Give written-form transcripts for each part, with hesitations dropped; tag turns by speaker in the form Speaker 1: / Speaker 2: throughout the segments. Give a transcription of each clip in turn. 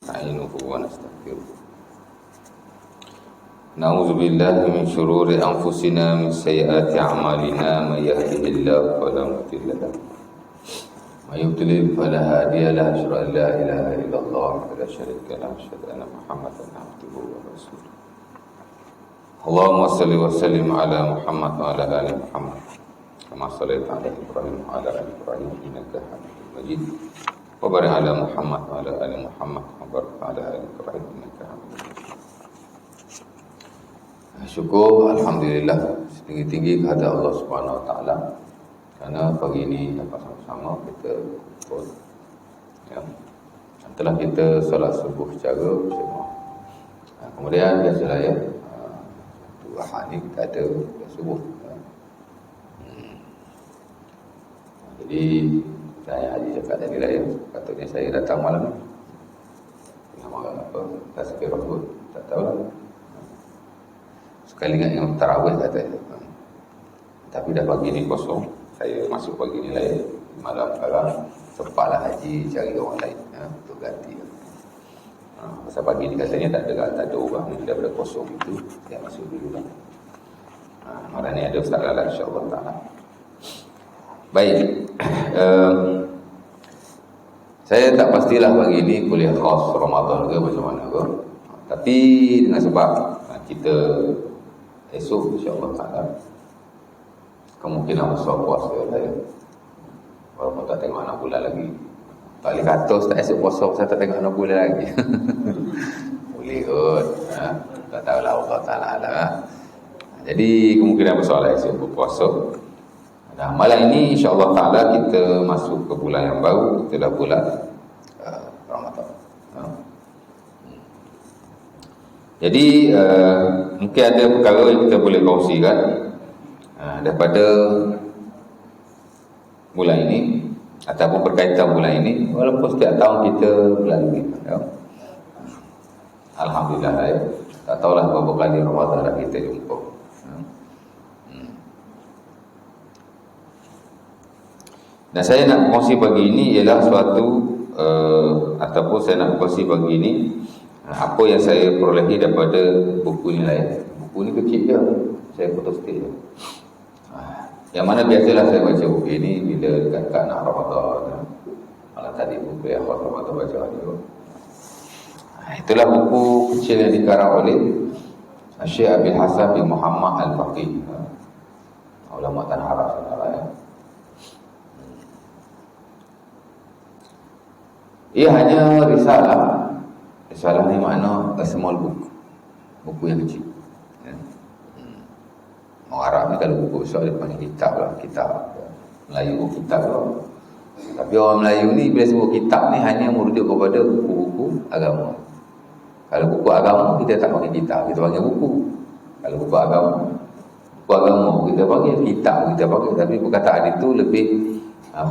Speaker 1: نستعينه ونستغفره نعوذ بالله من شرور أنفسنا من سيئات أعمالنا من يهده الله فلا مضل له ومن يضلل فلا هادي له أشهد أن لا إله إلا الله وحده لا شريك له أشهد أن محمدا عبده ورسوله اللهم صل وسلم على محمد وعلى آل محمد كما صليت على إبراهيم وعلى آل إبراهيم إنك حميد مجيد وبارك على محمد وعلى آل محمد وبارك على آل إبراهيم إنك حميد مجيد. Syukur alhamdulillah setinggi-tinggi kepada Allah Subhanahu wa taala kerana pagi ini dapat sama-sama kita kumpul ya. Setelah kita solat subuh secara berjemaah. Kemudian biasalah ya dua hari kita ada subuh ya. Jadi saya Haji cakap tadi lah ya, patutnya saya datang malam ni. Nama apa? Tak sekiranya pun tak tahu lah. Sekali ingat yang tarawih katanya. Tapi dah pagi ni kosong. Saya masuk pagi ni lah ya. Malam sekarang sempatlah Haji cari orang lain ya, untuk ganti. Pasal pagi ni katanya tak ada orang ni, daripada kosong itu saya masuk dulu lah. Malam ni ada Ustaz Lala insyaAllah ta'ala. Baik. Saya tak pastilah pagi ni kuliah khas Ramadan ke macam mana ke. Tapi dengan sebab kita esok insyaAllah ta'ala kemungkinan besar puasa lah ya. Walaupun tak tengok anak bulan lagi. Tak boleh kata Ustaz esok puasa saya tak tengok anak bulan lagi. Boleh kot ha? Tak tahulah Allah Ta'ala lah. Jadi kemungkinan besar lah esok berpuasa. Nah, malam ini insyaAllah ta'ala kita masuk ke bulan yang baru. Itulah bulan Ramadan. Jadi mungkin ada perkara yang kita boleh kongsikan daripada bulan ini ataupun berkaitan bulan ini. Walaupun setiap tahun kita melalui ya. Alhamdulillah ya. Tak tahulah berapa kali Ramadan dah kita jumpa. Dan saya nak kongsi pagi ini ialah suatu ataupun saya nak kongsi pagi ini apa yang saya perolehi daripada buku ni lah ya. Buku ni kecil je, saya photostat je. Yang mana biasalah saya baca buku ini bila dekat-dekat nak Ramadan. Malah tadi buku yang Ramadan baca juga. Itulah buku kecil yang dikarang oleh Syekh Abil Hasan bin Muhammad Al-Faqih, ulama Tanah Arab sebenarnya ya. Ia hanya risalah. Risalah ni makna a small book. Buku yang kecil ya. Orang Arab ni kalau buku besar dia panggil kitab lah. Kitab Melayu kitab lah. Tapi orang Melayu ni bila sebut kitab ni hanya merujuk kepada buku-buku agama. Kalau buku agama kita tak panggil kitab, kita panggil buku. Kalau buku agama kita panggil kitab, kita panggil. Tapi perkataan itu lebih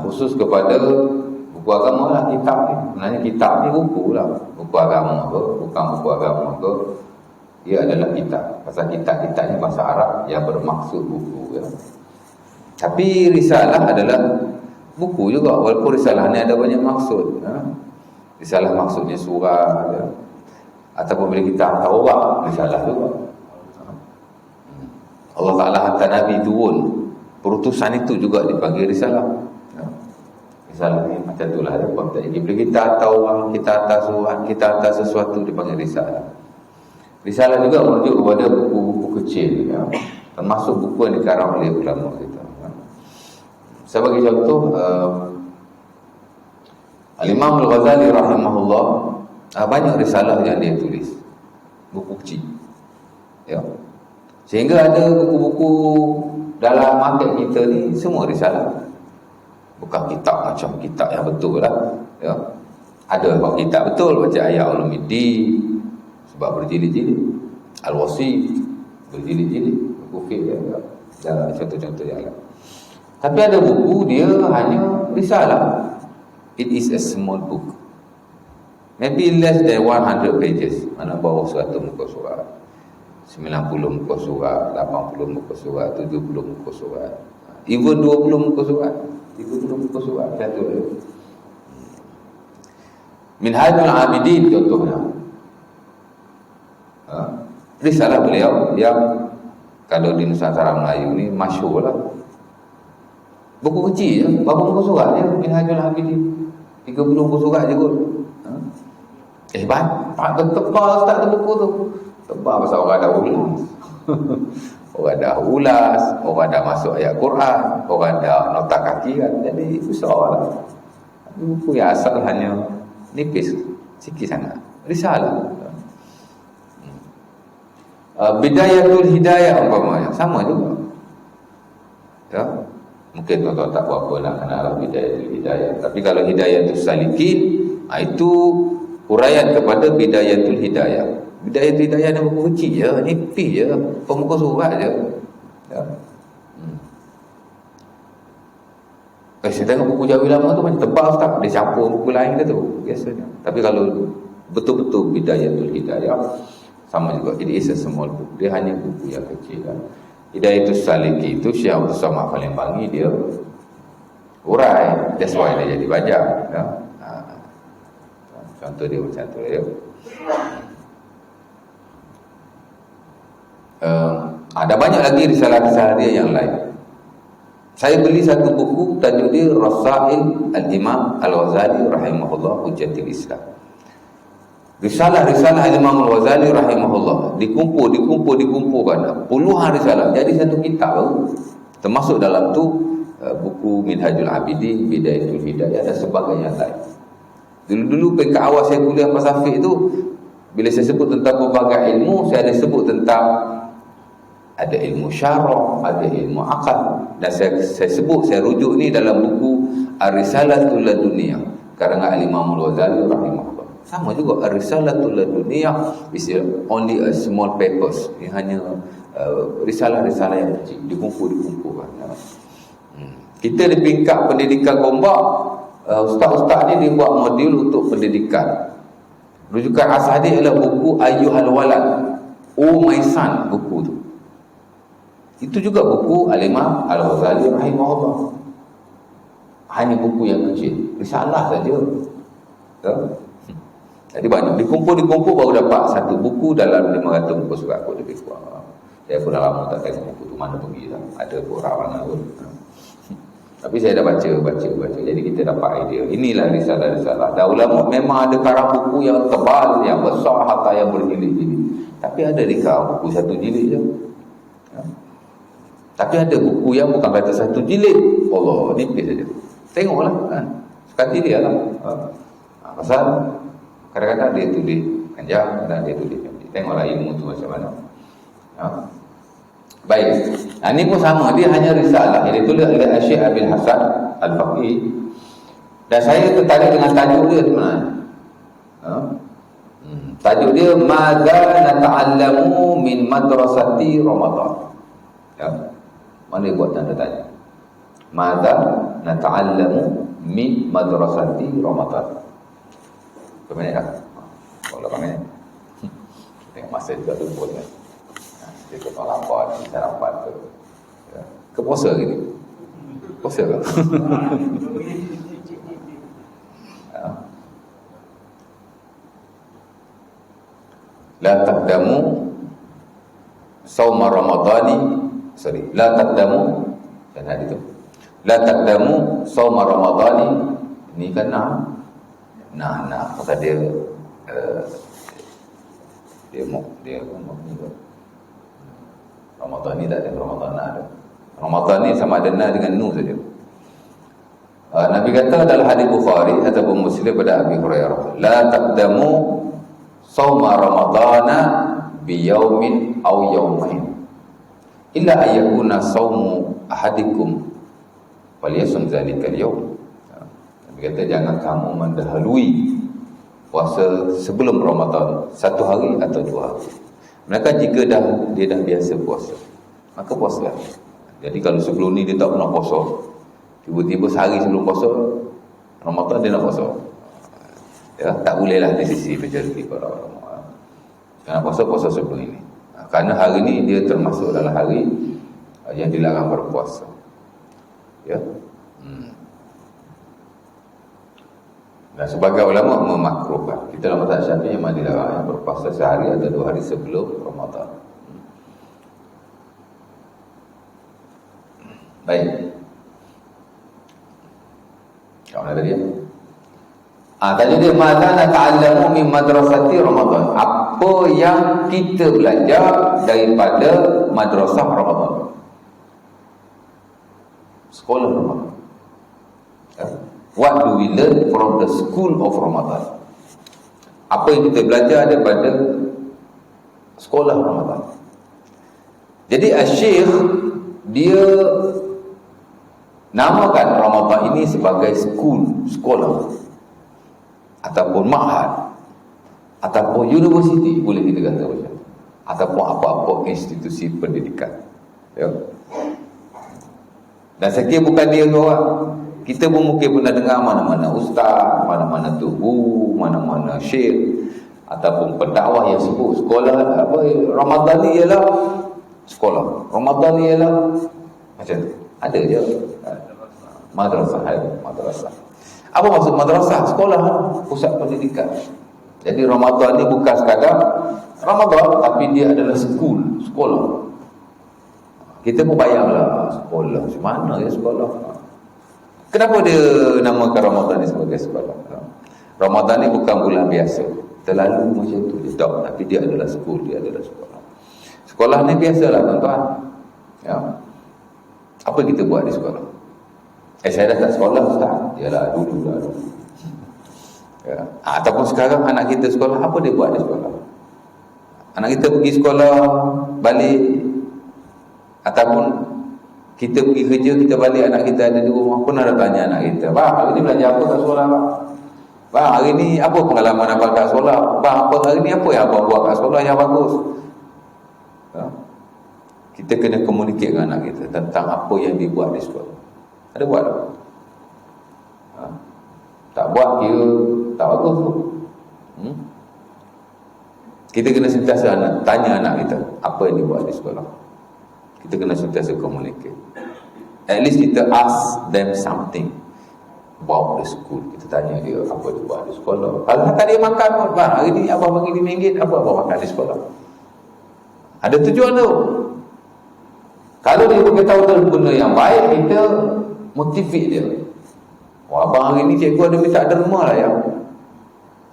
Speaker 1: khusus kepada buku agama lah, kitab ni. Sebenarnya kitab ni buku lah. Buku agama ke, bukan buku agama ke, dia adalah kitab. Pasal kitab-kitabnya bahasa Arab yang bermaksud buku ya. Tapi risalah adalah buku juga. Walaupun risalah ni ada banyak maksud ya. Risalah maksudnya surah ya. Ataupun bila kita hantar orang, risalah juga. Allah Ta'ala hantar Nabi turun, perutusan itu juga dipanggil risalah ya. Risalah ni macam itulah ada konteks. Bila kita hantar orang, kita hantar surat, kita hantar sesuatu dipanggil risalah. Risalah juga merujuk kepada buku-buku kecil ya. Termasuk buku yang dikarang oleh ulama kita ya. Sebagai contoh Al-Imam Al-Ghazali rahimahullah banyak risalah yang dia tulis, buku kecil ya. Sehingga ada buku-buku dalam market kita ni semua risalah. Bukan kitab macam kitab yang betul lah ya. Ada buat kitab betul, baca ayat Ulumuddin sebab berjilid-jilid, Al-Wasif berjilid-jilid, buku fiqh ya. Dan contoh-contoh yang lain. Tapi ada buku dia hanya risalah. It is a small book, maybe less than 100 pages. Mana bawah 100 muka surat, 90 muka surat, 80 muka surat, 70 muka surat, even 20 muka surat, 30 muka surat satu. Minhajul Abidin contohnya. Risalah beliau yang kalau di Nusantara Melayu ni masyhur lah. Buku kecil je, berapa muka surat je Minhajul Abidin. 30 muka surat je kot. Tebal start tu buku tu. Tebal pasal orang dah ulas. Orang dah ulas, orang dah masuk ayat Quran, orang dah nota kaki kan. Jadi susah lah. Buku yang asal hanya nipis, sikit sangat. Risalah. Bidayatul Hidayah umpamanya sama juga. Ya. Mungkin tuan-tuan tak berapa nak kenal Bidayatul Hidayah. Tapi kalau Hidayatul Salikin, itu huraian kepada Bidayatul Hidayah. Bidayatul Hidayah ni buku kecil je, nipis je, pemuka surat je. Ya. Saya tengok buku Jawi lama tu macam tebal ustaz, dia campur buku lain dia tu biasanya. Tapi kalau betul-betul Bidayatul Hidayah sama juga, it is a small book. Dia hanya buku yang kecil kan. Hidayatul Saliki itu Syekh Abdul Samad Palembang dia urai, that's why dia jadi banyak ya. Contoh dia macam tu ya. Ada banyak lagi risalah-risalah dia yang lain. Saya beli satu buku tajuk dia Rasail Al-Imam Al-Ghazali rahimahullah Hujjatul Islam. Risalah-risalah Imam Al-Ghazali rahimahullah dikumpulkan puluhan risalah jadi satu kitab baru. Termasuk dalam tu buku Minhajul Abidin, Bidayatul Hidayah dan sebagainya lain. Dulu-dulu peringkat awal saya kuliah Pasifik tu, bila saya sebut tentang pelbagai ilmu, saya ada sebut tentang ada ilmu syarah, ada ilmu akal, dan saya sebut, saya rujuk ni dalam buku Ar-Risalatul Laduniyah karangan Imam Al-Ghazali rahimahullah. Sama juga Ar-Risalatul Laduniyah is only a small papers. Ini hanya risalah-risalah yang kecil dikumpulkan. Kita di peringkat pendidikan Gombak, ustaz-ustaz ni dia buat modul untuk pendidikan. Rujukan asal dia ialah buku Ayyuhal Walad, Oh My Son, buku tu. Itu juga buku Al-Imam Al-Ghazali rahimahullah. Hanya buku yang kecil, risalah saja. Ya? Jadi banyak dikumpul baru dapat satu buku dalam 500 muka surat kot lebih kurang. Saya pun dah lama tak tengok buku tu mana pergi lah. Ada orang mana pun. Tapi saya dah baca. Jadi kita dapat idea. Inilah risalah-risalah. Dan ulama memang ada karang buku yang tebal, yang besar, hatta yang berjilid-jilid. Tapi ada dekat buku satu jilid je. Ya. Tapi ada buku yang bukan kata satu jilid. Allah, nipis saja. Tengoklah kan. Sekali dia lah. Pasal kadang-kadang dia tulis panjang dan dia tulis pendek. Tengoklah ilmu tu macam mana. Ya. Baik. Ini pun sama, dia hanya risalah yang ditulis oleh Syekh Abil Hasan Al-Faqih. Dan saya tertarik dengan tajuk dia sebenarnya. Tajuk dia Madza nata'allamu min madrasati Ramadan. Ya. Mana dia buat tanda tanya? Madza nata'allamu min madrasati Ramadan. Berapa minit dah? 8 minit. Tengok masa juga tu pun kan. Dia kena lapar, kita rapat ke. Ya. Ke puasa gitu. Puasa ke? Ya. La taqdamu sauma ramadhani. La taqdamu. Dan hadis tu. La taqdamu sauma ramadhani. Ini kan nah pasal dia Ramadan ni tak ada, Ramadan ada. Ramadan ni sama ada na dengan nu saja. Nabi kata dalam hadis Bukhari ataupun Muslim pada Abi Hurairah, la taqdamu shauma ramadana bi yaumin aw yaumain illa ayyakuna shaumu ahadikum falyasum zalika al-yawm. Nabi kata jangan kamu mendahului puasa sebelum Ramadan 1 hari atau 2 hari. Mereka jika dia dah biasa puasa, maka puasalah. Jadi kalau sebelum ni dia tak pernah puasa, tiba-tiba sehari sebelum puasa Ramadan dia nak puasa, ya, tak bolehlah di sisi majoriti para ulama. Jangan puasa sebelum ini. Kerana hari ini dia termasuk dalam hari yang dilarang berpuasa. Ya. Dan sebagai ulama memakruhkan. Kita dalam mazhab Syafi'i memang dilarang berpuasa sehari atau 2 hari sebelum Ramadan. Baik. Kau nak tadi ya? Tadi dia mada nata'allamu min madrasati Ramadan. Apa yang kita belajar daripada madrasah Ramadan? Sekolah Ramadan. What do we learn from the school of Ramadan? Apa yang kita belajar daripada sekolah Ramadan? Jadi Syekh dia namakan Ramadan ini sebagai sekolah ataupun ma'had ataupun universiti, boleh kita kata macam, ataupun apa-apa institusi pendidikan ya. Dan saya kira bukan dia orang, kita pun mungkin pernah dengar mana-mana ustaz, mana-mana tubu, mana-mana syekh ataupun pendakwah yang sebut sekolah apa, Ramadan ni ialah sekolah, Ramadan ni ialah macam tu. Ada je madrasah. Madrasah. Apa maksud madrasah? Sekolah, pusat pendidikan. Jadi Ramadan ni bukan sekadar Ramadan, tapi dia adalah sekolah. Kita pun bayanglah sekolah. Macam mana ya sekolah? Kenapa dia namakan Ramadan ni sebagai sekolah? Ramadan ni bukan bulan biasa. Terlalu macam tu dia tak, tapi dia adalah dia adalah sekolah. Sekolah ni biasalah tuan-tuan. Ya. Apa kita buat di sekolah? Saya dah tak sekolah Ustaz. Yalah dulu. Ya. Ataupun sekarang anak kita sekolah, apa dia buat di sekolah? Anak kita pergi sekolah, balik, ataupun kita pergi kerja, kita balik, anak kita ada di rumah, pun ada tanya anak kita, bang, hari ni belajar apa kat sekolah bang? Bang, hari ni apa pengalaman abang kat sekolah? Bang, hari ni apa yang abang buat kat sekolah yang bagus? Ya. Kita kena komunikasi dengan anak kita tentang apa yang dia buat di sekolah. Ada buat tak? Tak buat, kira tak bagus tu. Kita kena sentiasa tanya anak kita apa yang dia buat di sekolah. Kita kena sentiasa komunikasi. At least kita ask them something about the school. Kita tanya dia apa dia buat di sekolah. Kalau tak dia makan pun, bang, hari ni abang bagi RM5, apa abang makan di sekolah? Ada tujuan tu. Kalau dia beritahu benda yang baik, kita motivate dia. Wah, abang hari ni cikgu ada minta derma lah ya.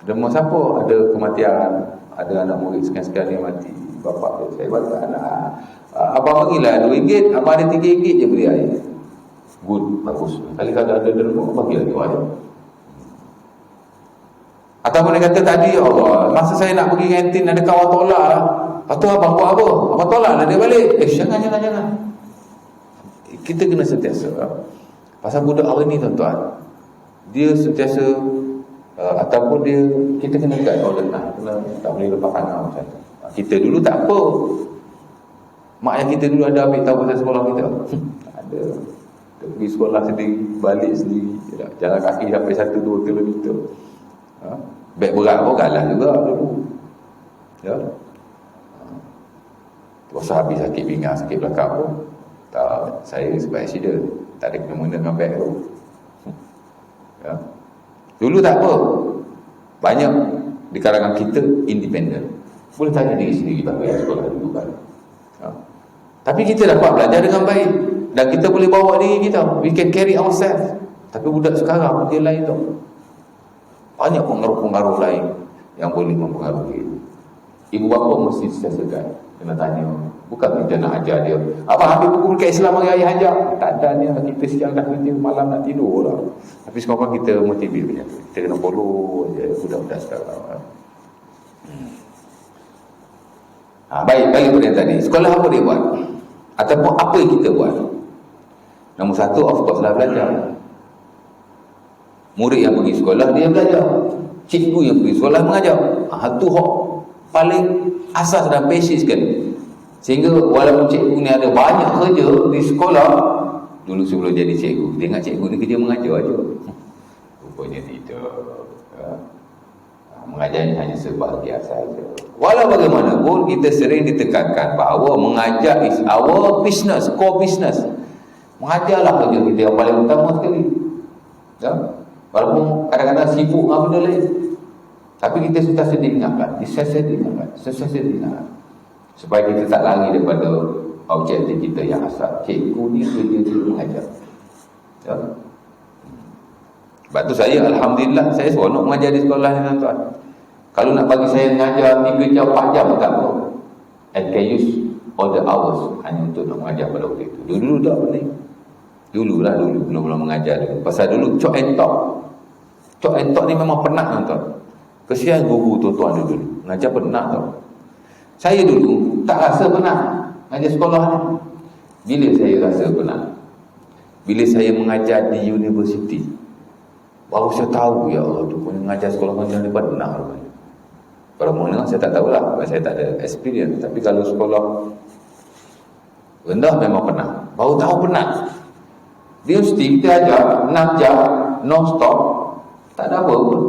Speaker 1: Derma siapa? Ada kematian, ada anak murid sekian-sekian yang mati. Bapak dia, saya bagi anak. Abang bagilah RM2, abang ada RM3 je beri air. Good, bagus. Kali kalau ada derma, bagilah dia air. Ataupun dia kata tadi, Allah, masa saya nak pergi kantin ada kawan tolak lah. Lepas tu abang buat apa? Abang tolak lah dia balik. Jangan. Kita kena sentiasa. Pasal budak hari ni tuan-tuan, dia sentiasa ataupun kita kena guide all the time. Tak boleh lepas kanan macam tu. Kita dulu tak apa. Mak yang kita dulu ada ambil tahu pasal sekolah kita. Tak ada. Kita pergi sekolah sendiri, balik sendiri. Jalan kaki sampai 1-2 kilometer. Beg berat pun kalah juga dulu. Ya. Pasal habis sakit pinggang, sakit belakang pun. Tak, saya sebab accident. Tak ada kena-mena dengan beg tu. Ya. Dulu tak apa. Banyak di kalangan kita independen. Boleh tanya diri sendiri bapa yang sekolah dulu kan. Ya. Tapi kita dapat belajar dengan baik. Dan kita boleh bawa diri kita. We can carry ourselves. Tapi budak sekarang dia lain tau. Banyak pengaruh-pengaruh lain yang boleh mempengaruhi. Ibu bapa mesti sesiakan. Kena tanya. Bukan kita nak ajar dia, abang ambil buku dekat Islam hari ayah ajar. Tak ada ni, kita siang dah kerja, malam nak tidur lah. Tapi sekarang kita motivate macam tu. Kita kena follow je budak-budak sekarang. Baik pada yang tadi. Sekolah apa dia buat? Ataupun apa yang kita buat? Nombor satu, of course lah belajar. Murid yang pergi sekolah, dia belajar. Cikgu yang pergi sekolah mengajar. Itu hak paling asas dan basis kan. Sehingga walaupun cikgu ni ada banyak kerja di sekolah, dulu sebelum jadi cikgu, dia ingat cikgu ni kerja mengajar aja. Rupanya tidak. Mengajar ni hanya sebahagian saja. Walau bagaimanapun, kita sering ditekankan bahawa mengajar is our business, core business. Mengajarlah kerja kita yang paling utama sekali. Ya? Walaupun kadang-kadang sibuk dengan benda lain, tapi kita sudah sedih ingatkan, supaya kita tak lari daripada objektif kita yang asal. Cikgu ni kerja dia mengajar. Ya. Sebab tu saya, alhamdulillah, saya seronok mengajar di sekolah ni, tuan-tuan. Kalau nak bagi saya mengajar 3 jam, 4 jam tak apa. I can use all the hours hanya untuk nak mengajar pada waktu itu. Dulu tak boleh. Dulu belum mengajar dulu. Pasal dulu cok and talk ni memang penat, tuan-tuan. Kesian guru tuan-tuan dulu mengajar penat tau. Saya dulu tak rasa penat mengajar sekolah ni. Bila saya rasa penat? Bila saya mengajar di universiti. Baru saya tahu, ya Allah tu pun mengajar sekolah macam ni penat rupanya. Kalau menengah saya tak tahulah, saya tak ada experience. Tapi kalau sekolah rendah memang penat. Baru tahu penat. Dia mesti kita ajar 6 jam non-stop, tak ada apa pun,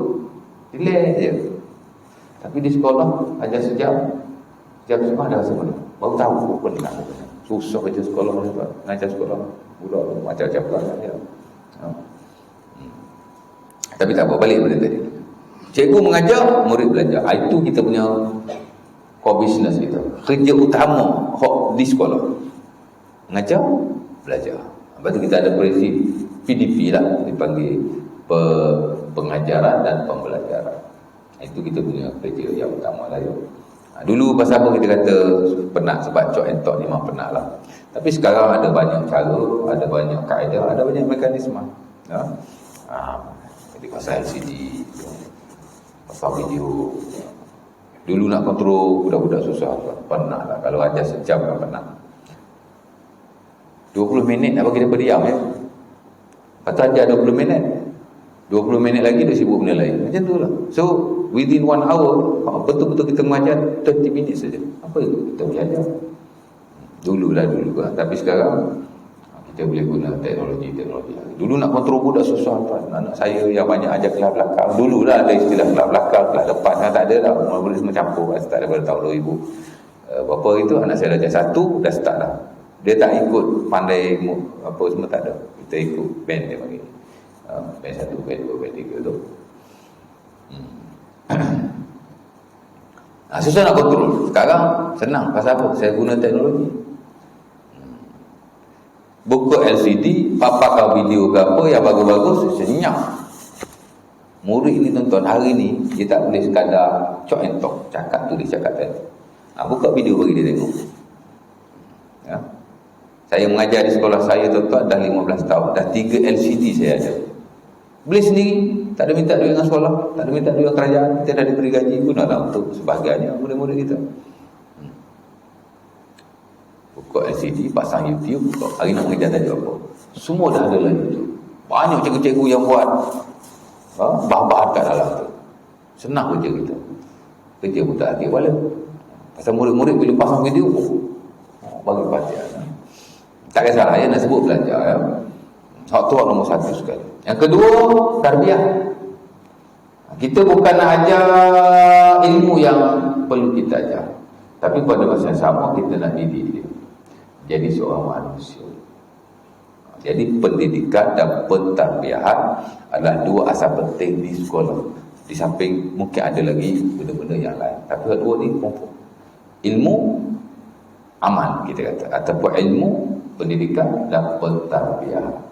Speaker 1: relax je. Tapi di sekolah ajar sejam semua ada rasa penat. Baru tahu penat. Susah kerja sekolah ni, mengajar sekolah budak macam-macam perangai dia. Tapi tak apa, balik pada tadi. Cikgu mengajar, murid belajar. Itu kita punya core business kita. Kerja utama di sekolah. Mengajar, belajar. Lepas tu kita ada prinsip PDP lah, dipanggil pengajaran dan pembelajaran. Itu kita punya kerja yang utama lah. Dulu pasal apa kita kata penat, sebab cok and talk ni memang penat lah. Tapi sekarang ada banyak cara, ada banyak kaedah, ada banyak mekanisme. Ya? Jadi pasal LCD, pasal video. Dulu nak kontrol budak-budak susah, penat lah. Kalau ajar sejam kan penat. 20 minit nak bagi dia berdiam ya. Lepas tu ajar 20 minit. 20 minit lagi dia sibuk benda lain. Macam tu lah. So, within 1 hour, betul-betul kita mengajar 20 minit saja. Apa itu? Kita boleh ajar. Dulu lah. Tapi sekarang, kita boleh guna teknologi. Dulu nak kontrol budak susah. Anak saya yang banyak ajar kelas belakang. Dulu lah ada istilah kelas belakang, kelas depan. Tak ada dah. Boleh semua campur. Start daripada tahun 2000. Berapa itu anak saya dah ajar 1, dah start dah. Dia tak ikut pandai apa semua, tak ada. Kita ikut band dia bagi. Band 1, band 2, band 3 tu. Susah nak kontrol. Sekarang senang. Pasal apa? Saya guna teknologi. Buka LCD, paparkan video ke apa yang bagus-bagus, senyap. Murid ni tuan-tuan, hari ni dia tak boleh sekadar cok and talk, cakap tu dia cakap tadi. Buka video bagi dia tengok. Ya. Saya mengajar di sekolah saya, tuan-tuan, dah 15 tahun. Dah 3 LCD saya ada. Beli sendiri. Tak ada minta duit dengan sekolah. Tak ada minta duit dengan kerajaan. Kita dah diberi gaji. Gunalah untuk sebahagiannya murid-murid kita. Buka LCD, pasang YouTube. Buka. Hari nak mengajar tadi apa? Semua dah ada dalam YouTube. Banyak cikgu-cikgu yang buat bah-bah kat dalam tu. Senang kerja kita. Kerja pun tak hati wala. Pasal murid-murid bila pasang video, bagi perhatian. Tak kisahlah, nak sebut belajar ya. Hak tu nombor 1 sekali. Yang kedua, tarbiyah. Kita bukan nak ajar ilmu yang perlu kita ajar, tapi pada masa yang sama kita nak didik dia jadi seorang manusia. Jadi pendidikan dan pentarbiyahan adalah 2 asas penting di sekolah. Di samping mungkin ada lagi benda-benda yang lain, tapi kedua ni ilmu aman kita kata, ataupun ilmu pendidikan dan pentarbiyah.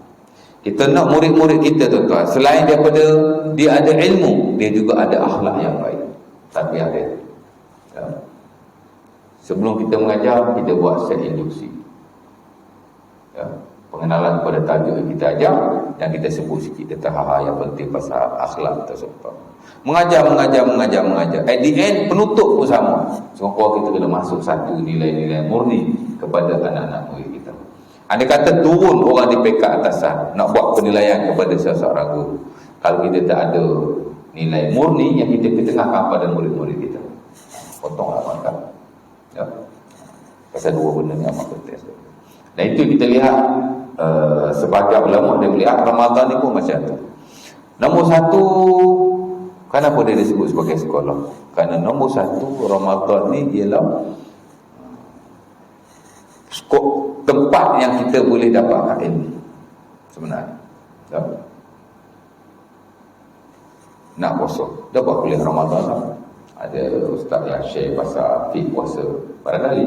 Speaker 1: Kita nak murid-murid kita, tuan-tuan, selain daripada dia ada ilmu, dia juga ada akhlak yang baik. Tarbiyah dia. Ya. Sebelum kita mengajar, kita buat set induksi. Ya. Pengenalan kepada tajuk yang kita ajar, dan kita sebut sikit tentang hal-hal yang penting pasal akhlak tersebut. Mengajar. At the end, penutup pun sama. Semua kita kena masuk satu nilai-nilai murni kepada anak-anak murid kita. Andai kata turun orang di peringkat atasan nak buat penilaian kepada seseorang guru, kalau kita tak ada nilai murni yang kita ketengahkan pada murid-murid kita, potonglah mangkap. Ya. Pasal 2 benda ni amat penting. Dan itu kita lihat sebagai ulama dia melihat Ramadan ni pun macam tu. Nombor 1, kenapa dia disebut sebagai sekolah? Kerana nombor 1, Ramadan ni ialah tempat yang kita boleh dapatkan ilmu sebenarnya. Ya. nak puasa. Dah buat kuliah Ramadan lah. Ada ustaz yang share pasal fit puasa. Barangkali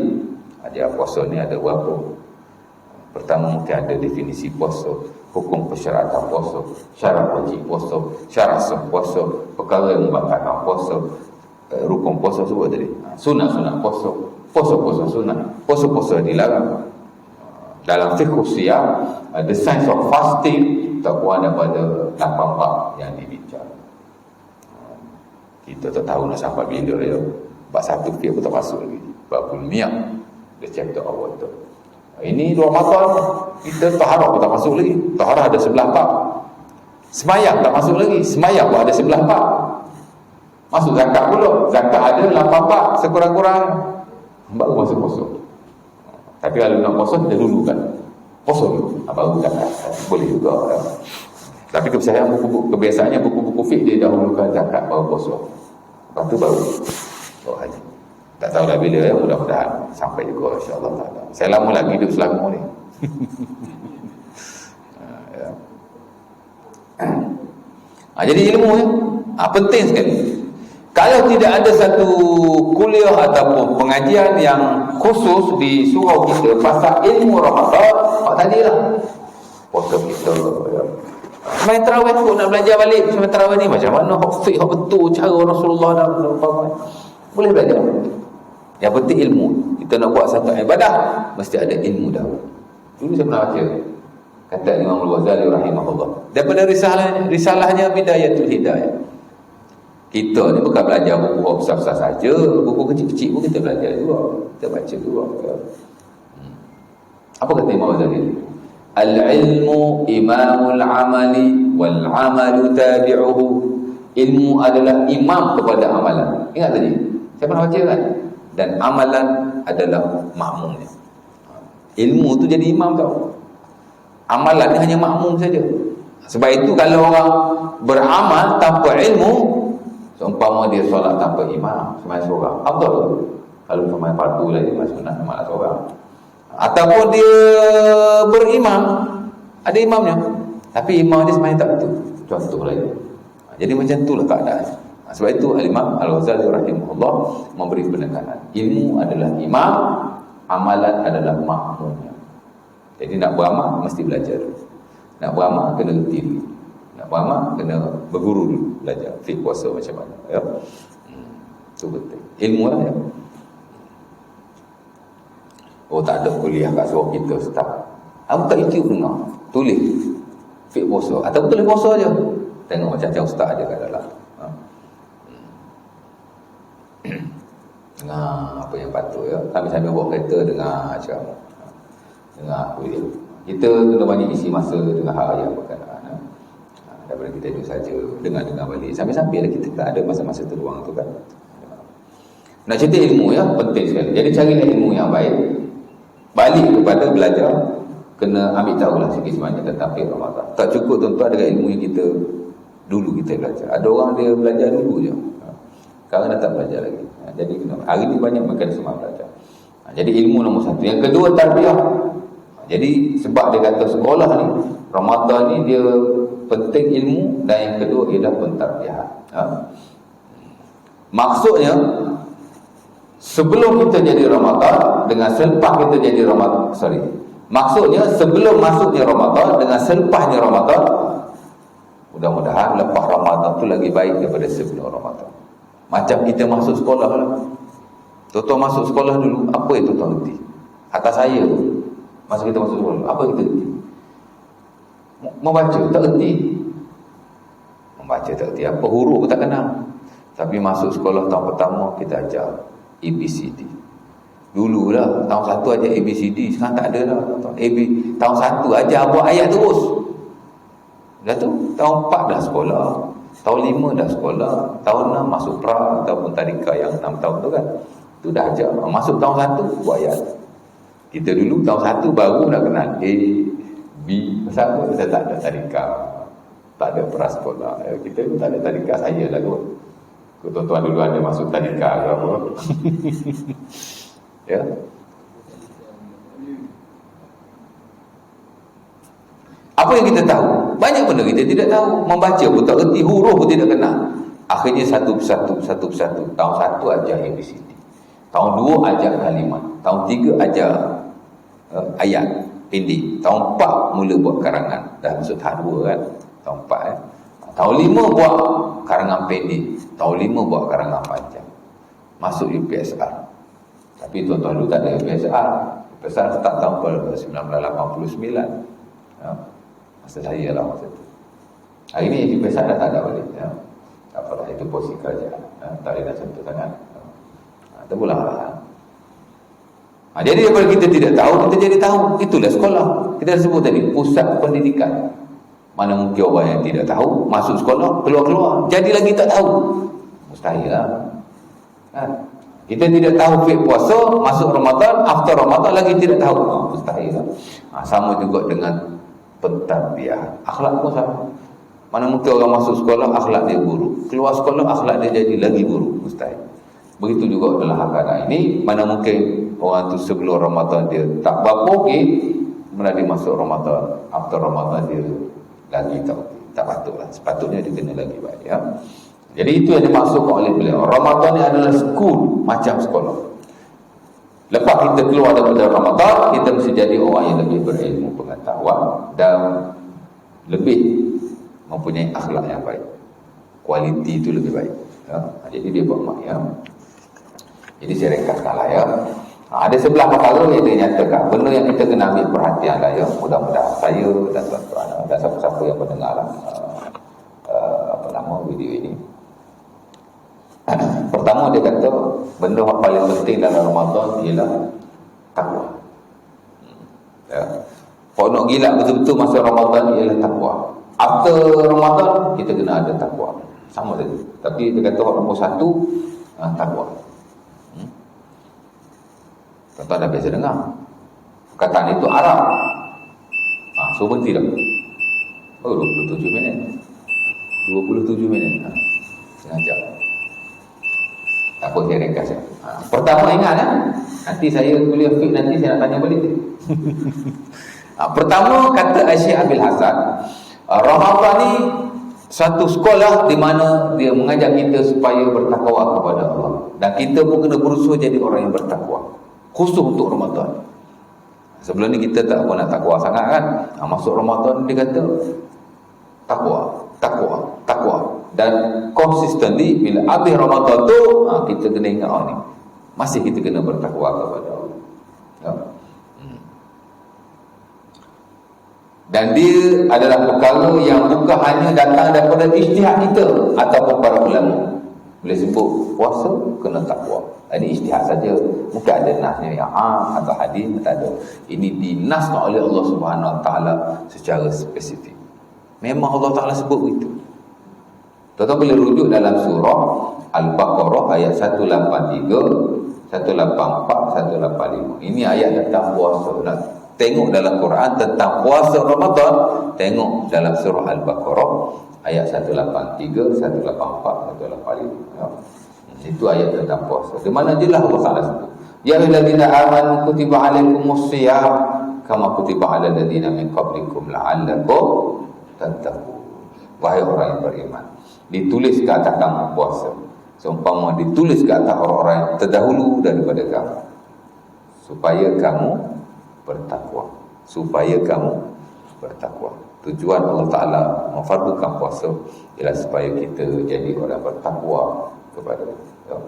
Speaker 1: dia puasa ni ada berapa. Pertama mungkin ada definisi puasa, hukum persyaratan puasa, syarat wajib puasa, syarat sah puasa, perkara yang membatalkan puasa, rukun puasa sebut tadi, sunat-sunat puasa, puasa-puasa sunat, puasa-puasa dilarang. Dalam fiqh siyam, the science of fasting tak kurang daripada 8 bab yang dibincang. Kita tak tahu nak sampai bila ya. Bab satu fiqh pun tak masuk lagi. Bab ilmiah, the chapter awal tu. Ini Ramadan, kita taharah pun tak masuk lagi. Taharah ada 11 bab. Semayang tak masuk lagi. Semayang pun ada 11 bab. Masuk zakat pula. Zakat ada 8 bab sekurang-kurang. Baru masuk puasa. Tapi kalau nak puasa, kita dulu kan. Puasa dulu. Baru zakat. Boleh juga. Ya. Tapi kebiasaan kebiasaannya buku-buku fiqh dia dahulukan zakat baru puasa. Lepas tu baru haji. Tak tahu dah bila ya, mudah-mudahan sampai juga insya-Allah taala. Saya lama lagi hidup Selangor ni. Ya. Jadi ilmu ya, penting sekali. Kalau tidak ada satu kuliah ataupun pengajian yang khusus di surau kita pasal ilmu Ramadan, tadilah puasa kita ya. Main tarawih pun nak belajar balik main tarawih ni macam mana fiqh betul cara Rasulullah dan boleh belajar. Yang penting ilmu. Kita nak buat satu ibadah mesti ada ilmu dah. Dulu saya pernah baca kata Imam Al-Ghazali rahimahullah daripada risalahnya Bidayatul Hidayah. Kita ni bukan belajar buku besar-besar saja, buku kecil-kecil pun kita belajar juga, kita baca juga. Apa kata Imam Al-Ghazali? Al-ilmu imamul amali wal amalu tabi'uhu. Ilmu adalah imam kepada amalan. Ingat tadi saya pernah baca kan? Dan amalan adalah makmumnya. Ilmu tu jadi imam tau. Amalan ni hanya makmum saja. Sebab itu kalau orang beramal tanpa ilmu, seumpama dia solat tanpa imam, sembahyang seorang, apa tu? Kalau sembahyang fardu lagi masuk sunat sembahyang seorang. Ataupun dia berimam, ada imamnya, tapi imam dia sembahyang tak betul. Contoh lagi. Jadi macam itulah keadaan. Sebab itu Al-Imam Al-Ghazali rahimahullah memberi penekanan. Ilmu adalah imam, amalan adalah makmumnya. Jadi nak beramal mesti belajar. Nak beramal kena reti dulu. Nak beramal kena berguru dulu, belajar fiqh puasa macam mana ya. Itu betul. Ilmu lah ya. Oh tak ada kuliah kat surau kita ustaz. Aku tak ikut dengar. Tulis fiqh puasa atau tulis puasa aja. Tengok macam ustaz aja kat dalam. Dengar apa yang patut ya. Sambil-sambil bawa kereta dengar ceramah. Dengar kuliah. Kita kena banyak isi masa dengan hal yang berkenaan. Daripada kita duduk saja dengar-dengar balik. Sambil-sambil kita tak ada masa-masa terluang tu kan. Nak cerita ilmu ya, penting sekali. Jadi carilah ilmu yang baik. Balik kepada belajar, kena ambil tahulah sikit sebanyak tentang fiqh Ramadan. Tak cukup tuan-tuan dengan ilmu yang kita dulu kita belajar. Ada orang dia belajar dulu je. Sekarang dah tak belajar lagi. Jadi hari ni banyak makan semua belajar. Jadi ilmu nombor satu. Yang kedua tarbiyah. Jadi sebab dia kata sekolah ni Ramadan ni dia penting ilmu, dan yang kedua ialah pentarbiyah. Maksudnya sebelum kita jadi Ramadan dengan selepas kita jadi Ramadan, maksudnya sebelum masuknya Ramadan dengan selepasnya Ramadan, mudah-mudahan lepas Ramadan tu lagi baik daripada sebelum Ramadan. Macam kita masuk sekolah lah. Tuan-tuan masuk sekolah dulu, apa yang tuan-tuan reti? Atas saya masa kita masuk sekolah, apa kita reti? Membaca tak reti. Membaca tak reti, apa huruf pun tak kenal. Tapi masuk sekolah tahun pertama kita ajar ABCD. Dulu lah tahun 1 ajar ABCD, sekarang tak ada dah. Tahun 1 ajar buat ayat terus. Dah tu tahun 4 dah sekolah, tahun 5 dah sekolah, tahun 6 masuk pra ataupun tadika yang 6 tahun tu kan. Tu dah ajar. Masuk tahun 1 buat ayat. Kita dulu tahun 1 baru nak kenal A, B, pasal apa? Kita tak ada tadika, tak ada pra sekolah. Kita pun tak ada tadika, saya lah kot. Tuan-tuan dulu ada masuk tadika ke apa. Ya. Apa yang kita tahu? Banyak benda kita tidak tahu. Membaca pun tak erti, huruf pun tidak kenal. Akhirnya satu persatu. Tahun 1 ajar ABCD. Tahun 2 ajar kalimat. Tahun 3 ajar ayat pendek. Tahun 4 mula buat karangan. Dah masuk tahap 2 kan. Tahun 4 Tahun 5 buat karangan pendek. Tahun 5 buat karangan panjang. Masuk UPSR. Tapi tuan-tuan dulu tak ada UPSR. UPSR start tahun 1989. Ya. Masa saya lah masa tu. Hari ni UPSR dah tak ada balik. Ya. Tak apalah, itu posisi kerja. Ya. Tak boleh nak sentuh sangat. Terpulang lah. Jadi daripada kita tidak tahu, kita jadi tahu. Itulah sekolah. Kita sebut tadi, pusat pendidikan. Mana mungkin orang yang tidak tahu masuk sekolah, keluar-keluar jadi lagi tak tahu. Mustahil lah. Kita tidak tahu fiqh puasa, masuk Ramadan, after Ramadan lagi tidak tahu. Mustahil lah. Sama juga dengan pentadbiran. Akhlak pun sama. Mana mungkin orang masuk sekolah, akhlak dia buruk. Keluar sekolah, akhlak dia jadi lagi buruk. Mustahil. Begitu juga dalam keadaan ini. Mana mungkin orang tu sebelum Ramadan dia tak berapa okey, bila dia masuk Ramadan, after Ramadan dia lagi tak patutlah. Sepatutnya dia kena lagi baik, ya. Jadi itu yang dimaksudkan oleh beliau. Ramadan ni adalah school, macam sekolah. Lepas kita keluar daripada Ramadan, kita mesti jadi orang yang lebih berilmu, pengetahuan dan lebih mempunyai akhlak yang baik. Kualiti itu lebih baik, ya. Jadi dia buat mak, ya. Jadi saya ringkaskanlah, ya. Ada sebelah perkara yang dia nyatakan. Benda yang kita kena ambil perhatian lah, ya. Mudah-mudahan saya dan tuan-tuan dan siapa-siapa yang mendengar lah, video ini. Pertama dia kata benda yang paling penting dalam Ramadan ialah takwa. Ya. Kalau nak gila betul-betul masa Ramadan ialah takwa. After Ramadan kita kena ada takwa. Sama saja. Tapi dia kata nombor 1 takwa. Tuan-tuan dah biasa dengar perkataan itu Arab. So berhenti dah. 27 minit. 27 minit. Setengah jam. Tak apa, saya ringkas. Pertama ingat, nanti saya kuliah fiqh, nanti saya nak tanya balik. Pertama kata Syekh Abil Hasan, Ramadan ni satu sekolah di mana dia mengajak kita supaya bertakwa kepada Allah. Dan kita pun kena berusaha jadi orang yang bertakwa. Khusus untuk Ramadan. Sebelum ni kita tak apa nak takwa sangat kan. Masuk Ramadan dia kata takwa. Dan consistently bila habis Ramadan tu kita kena ingat ni. Masih kita kena bertakwa kepada Allah. Ya. Dan dia adalah perkara yang bukan hanya datang daripada ijtihad kita ataupun para ulama. Boleh sebut puasa kena takwa. Ini ijtihad saja. Mungkin ada nasnya yang atau hadis, tak ada. Ini dinaskan oleh Allah Subhanahu Wa Taala secara spesifik. Memang Allah Taala sebut begitu. Tuan-tuan boleh rujuk dalam surah Al-Baqarah ayat 183, 184, 185. Ini ayat tentang puasa. Nak tengok dalam Quran tentang puasa Ramadan, tengok dalam surah Al-Baqarah ayat 183, 184, 185. Ya. Itu ayat tentang puasa. Di mana jelas Allah Taala sebut, ya ayyuhallazina amanu kutiba alaikumus shiyam kama kutiba alal ladzina min qablikum la'allakum tattaqun. Wahai orang yang beriman, ditulis ke atas kamu puasa seumpama ditulis ke atas orang-orang yang terdahulu daripada kamu, supaya kamu bertakwa. Tujuan Allah Ta'ala memfardukan puasa ialah supaya kita jadi orang bertakwa kepada Allah.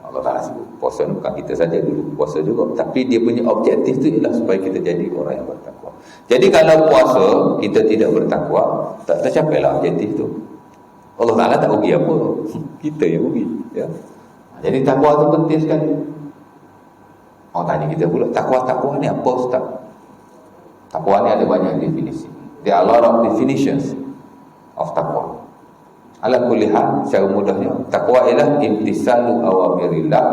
Speaker 1: Allah Ta'ala sebut puasa bukan kita saja dulu puasa juga, tapi dia punya objektif tu ialah supaya kita jadi orang yang bertakwa. Jadi kalau puasa kita tidak bertakwa, tak tercapailah objektif tu. Allah Ta'ala tak rugi apa, kita yang rugi, ya. Jadi takwa tu penting sekali. Orang tanya kita pula, takwa ni apa Ustaz? Takwa ni ada banyak definisi. There are a lot of definitions of takwa. Ala kulli hal, secara mudahnya, takwa ialah imtisalu awamirillah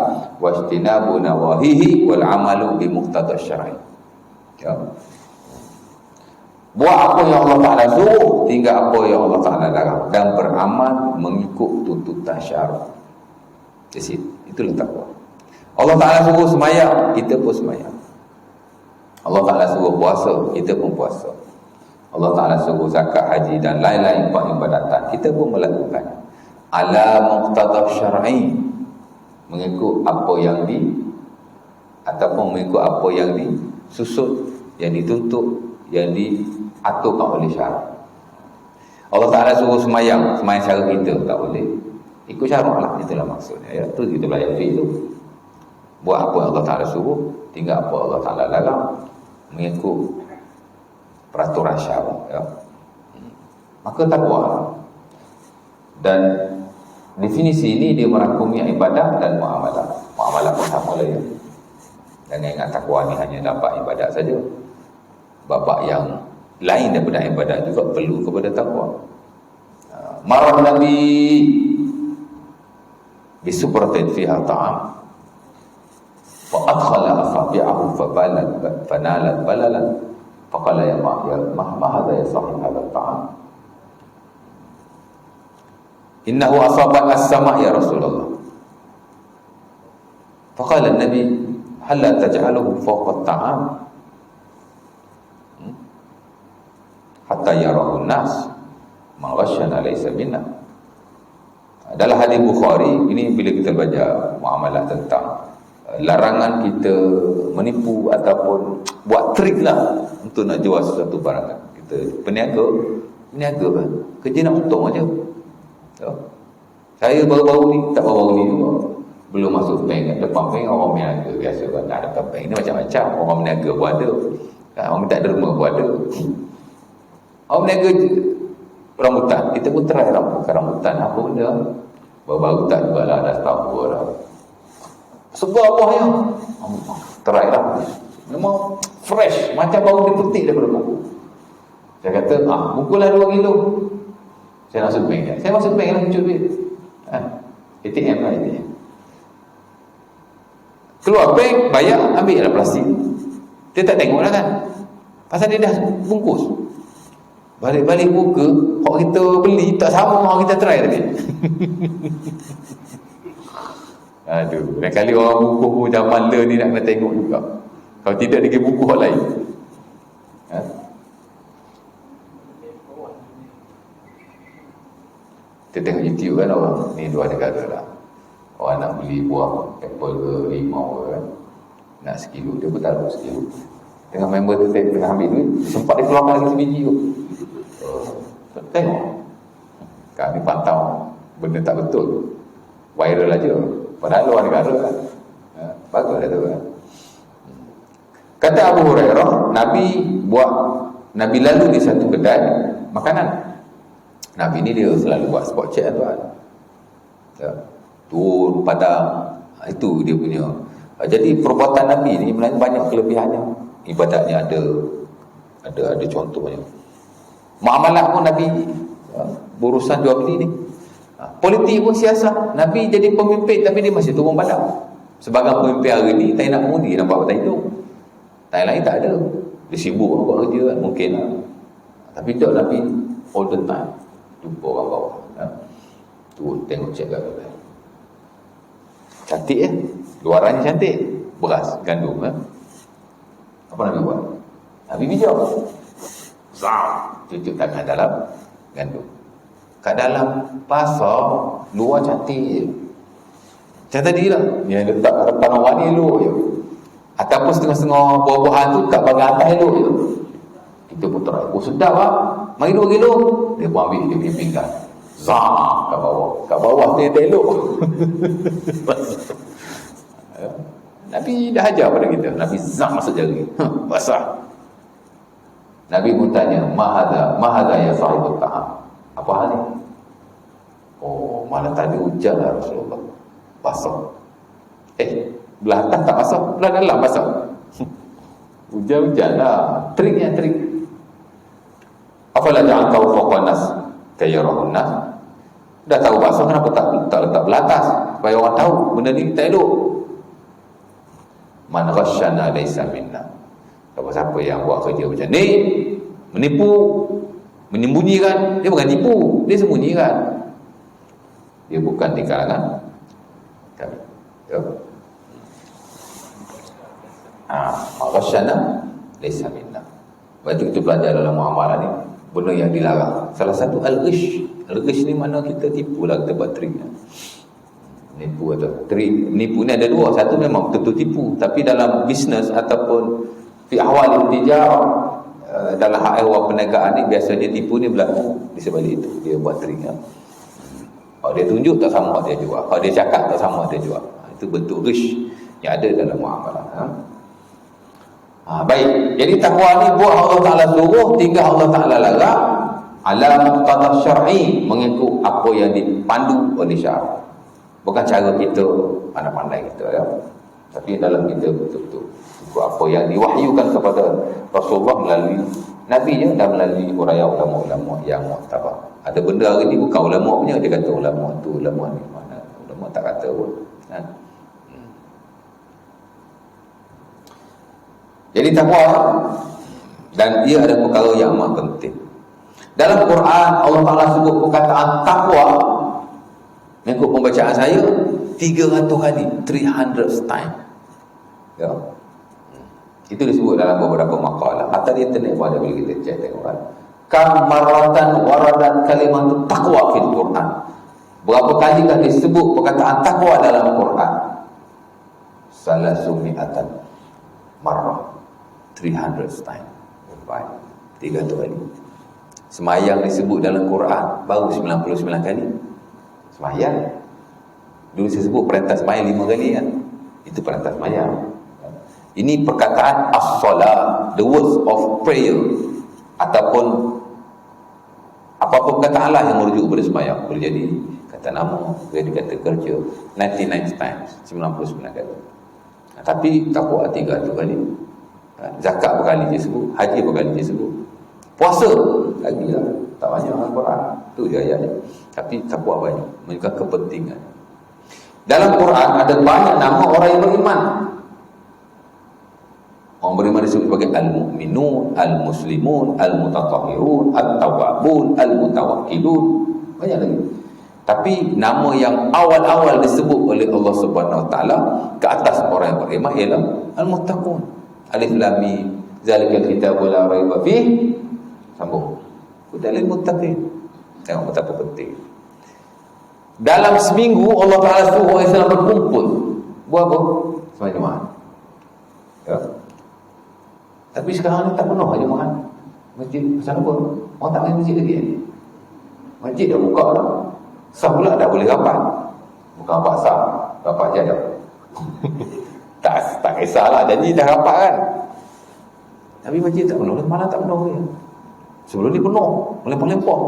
Speaker 1: wa ijtinabu nawahihi wal amalu bi muqtada syar'i. Ya. Buat apa yang Allah Ta'ala suruh, tinggal apa yang Allah Ta'ala larang, dan beramal mengikut tuntutan syarak. Itulah takwa. Allah Ta'ala suruh semayang, kita pun semayang. Allah Ta'ala suruh puasa, kita pun puasa. Allah Ta'ala suruh zakat, haji dan lain-lain peribadatan, kita pun melakukan ala muqtadah syar'i, mengikut apa yang ataupun mengikut apa yang disusun, yang dituntut, yang diaturkan oleh syarak. Allah Ta'ala suruh semayang cara kita, tak boleh ikut syarak lah, itulah maksudnya ya. Tu kita belajar fiqh tu, buat apa yang Allah Ta'ala suruh, tinggal apa Allah Ta'ala larang, mengikut peraturan syarak ya. Maka takwa. Dan definisi ini dia merangkumi ibadah dan muamalah. Muamalah pun sama lah ya. Jangan ingat takwa ni hanya dapat ibadat saja. Babak yang lain daripada ibadat juga perlu kepada takwa. Marah Nabi bisubratin fiha ta'am wa adkhala asabi'ahu fanalat balalan faqala ya ma hadha ya sahib hadha ta'am innahu asabat as-sama' ya Rasulullah. Faqala an-nabi hal la taj'aluhu fawqa at-ta'am hatta yarahu an-nas man ghashana laysa minna. Dalam hadis Bukhari ini, bila kita baca muamalah tentang larangan kita menipu ataupun buat trik lah untuk nak jual sesuatu barang. Kita peniaga kan, kerja nak untung aja. So, saya baru-baru ni, tak baru-baru ni juga, belum masuk bank, depan bank orang meniaga biasa kan. Tak depan bank ni macam-macam, orang meniaga pun ada kan, orang minta derma pun ada. Orang meniaga rambutan, kita pun try rambutan apa benda, baru-baru tak juga lah, dah tahu lah sebuah buahnya, try lah, memang fresh, macam baru dipetik daripada buku. Saya kata, buku lah 2 kilo. Saya masuk bank dia. Saya masuk bank lah, muncul duit. ATM lah, ATM. Keluar bank, bayar, ambil lah plastik. Dia tak tengok lah kan, pasal dia dah bungkus. Balik-balik buka, kalau kita beli tak sama orang kita try tadi. Aduh, lain kali orang buku zaman le ni nak kena tengok juga. Kalau tidak dia pergi buku orang lain. Kita tengok YouTube kan, orang ni luar negara lah, orang nak beli buah apple ke limau ke kan, nak sekilo, dia pun taruh sekilo. Tengah member tu tengah ambil duit, sempat dia keluarkan lagi sebiji tu. Tengok, kami pantau benda tak betul, viral aja, padahal luar negara kan. Bagus dah tu kan. Kata Abu Hurairah, Nabi lalu di satu kedai makanan. Nabi ni dia selalu buat spot check tuan. Turun padang, itu dia punya. Jadi perbuatan Nabi ni banyak kelebihannya. Ibadatnya ada contohnya. Muamalah pun Nabi, berurusan jual beli ni. Politik pun siasat. Nabi jadi pemimpin tapi dia masih turun padang. Sebagai pemimpin hari ni, tak nak mengundi, nampak apa tak hidup. Tak lain tak ada. Dia sibuk buat kerja kan, mungkin lah. Tapi tak Nabi all the time jumpa orang bawah. Turun tengok cek kat kedai. Cantik luarannya cantik. Beras, gandum apa Nabi buat? Nabi bijak. Cucuk tangan dalam gandum. Kat dalam pasar luar cantik. Macam tadi lah, yang letak kat depan orang ni elok je. Ataupun setengah-setengah buah-buahan tu kat bahagian atas elok je. Kita pun try, sedap lah, mari 2 kilo. Dia pun ambil, dia punya pinggan kat bawah tu dia tak elok. Nabi dah ajar pada kita. Nabi masuk jari, basah. Nabi pun tanya, mahadha ya sahibut ta'am, apa hal ni? Oh, mana tadi hujan lah Rasulullah, basah. Belah atas tak basah, belah dalam basah. Hujan-hujan lah. Triknya trik. Apalah jangan tahu fawqan nas kayarahun nas. Dah tahu basah, kenapa tak letak belah atas supaya orang tahu benda ni tak elok. Man ghasyana laysa minna. Siapa yang buat kerja macam ni, menipu, menyembunyikan, dia bukan tipu, dia sembunyikan. Dia bukan di kalangan kami. Ghasyana laysa minna. Lepas itu kita belajar dalam muamalah ni, benda yang dilarang. Salah satu al-ghish. Al-ghish ni mana kita tipu lah, kita buat trik. Nipu atau trik. Nipu ni ada dua. Satu memang betul tipu, tapi dalam bisnes ataupun fi ahwal tijarah, dalam hak ehwal perniagaan ni, biasanya tipu ni berlaku di sebalik itu. Dia buat trik. Kalau dia tunjuk tak sama dia jual. Kalau dia cakap tak sama dia jual. Itu bentuk ghish yang ada dalam muamalah. Baik. Jadi takwa ni buat Allah Ta'ala suruh, tinggal Allah Ta'ala larang ala muqtadah syar'i, mengikut apa yang dipandu oleh syarak. Bukan cara kita pandai-pandai kita ya. Tapi dalam kita betul-betul ikut apa yang diwahyukan kepada Rasulullah melalui Nabi je dan melalui uraian ulama-ulama yang muktabar. Ada benda hari ni bukan ulama punya, dia kata ulama tu, ulama ni mana. Ulama tak kata pun. Jadi takwa, dan ia ada perkara yang amat penting. Dalam Quran Allah Ta'ala sebut perkataan takwa, mengikut pembacaan saya 300 kali, 300 times ya. Itu disebut dalam beberapa makalah. Hatta di internet pun ada, boleh kita cek tengok kan. Kam maratan waradat kalimat taqwa fil Quran. Berapa kali kan disebut perkataan takwa dalam Quran? Salasumi'atan marrah, 300 times. Baik, 300 kali. Semayang disebut dalam Quran baru 99 kali. Semayang. Dulu saya sebut perintah semayang 5 kali kan. Itu perintah semayang. Ini perkataan as-salat, the words of prayer, ataupun apa-apa perkataan lah yang merujuk kepada semayang. Boleh jadi kata nama, boleh dikata kerja, 99 times, 99 kali. Tapi takwa 300 kali. Zakat berkali dia sebut, haji berkali dia sebut, puasa lagi lah, tak banyak Al-Quran. Itu je ayatnya. Tapi takwa banyak, menunjukkan kepentingan. Dalam Quran ada banyak nama orang yang beriman. Orang beriman disebut sebagai al-mu'minun, al-muslimun, al-mutatahhirun, at-tawwabun, al-mutawakkilun. Banyak lagi. Tapi nama yang awal-awal disebut oleh Allah Subhanahu Wa Taala ke atas orang yang beriman ialah al-muttaqun. Alif lam mim, zalikal kitabul la raiba fihi. Sambung. Hudal muttaqin. Tengok betapa penting. Dalam seminggu Allah Taala suruh orang Islam berkumpul. Buat apa? Sembahyang Jumaat. Ya. Tapi sekarang ni tak penuh jemaah. Masjid pasal apa? Orang tak main masjid lagi ni. Masjid dah buka dah. Sah pula dah boleh rapat. Bukan rapat sah, rapat je dah. tak kisahlah, janji dah rapat kan. Tapi masjid tak penuh, malah tak penuh ya. Sebelum ni penuh, melempar-lempar.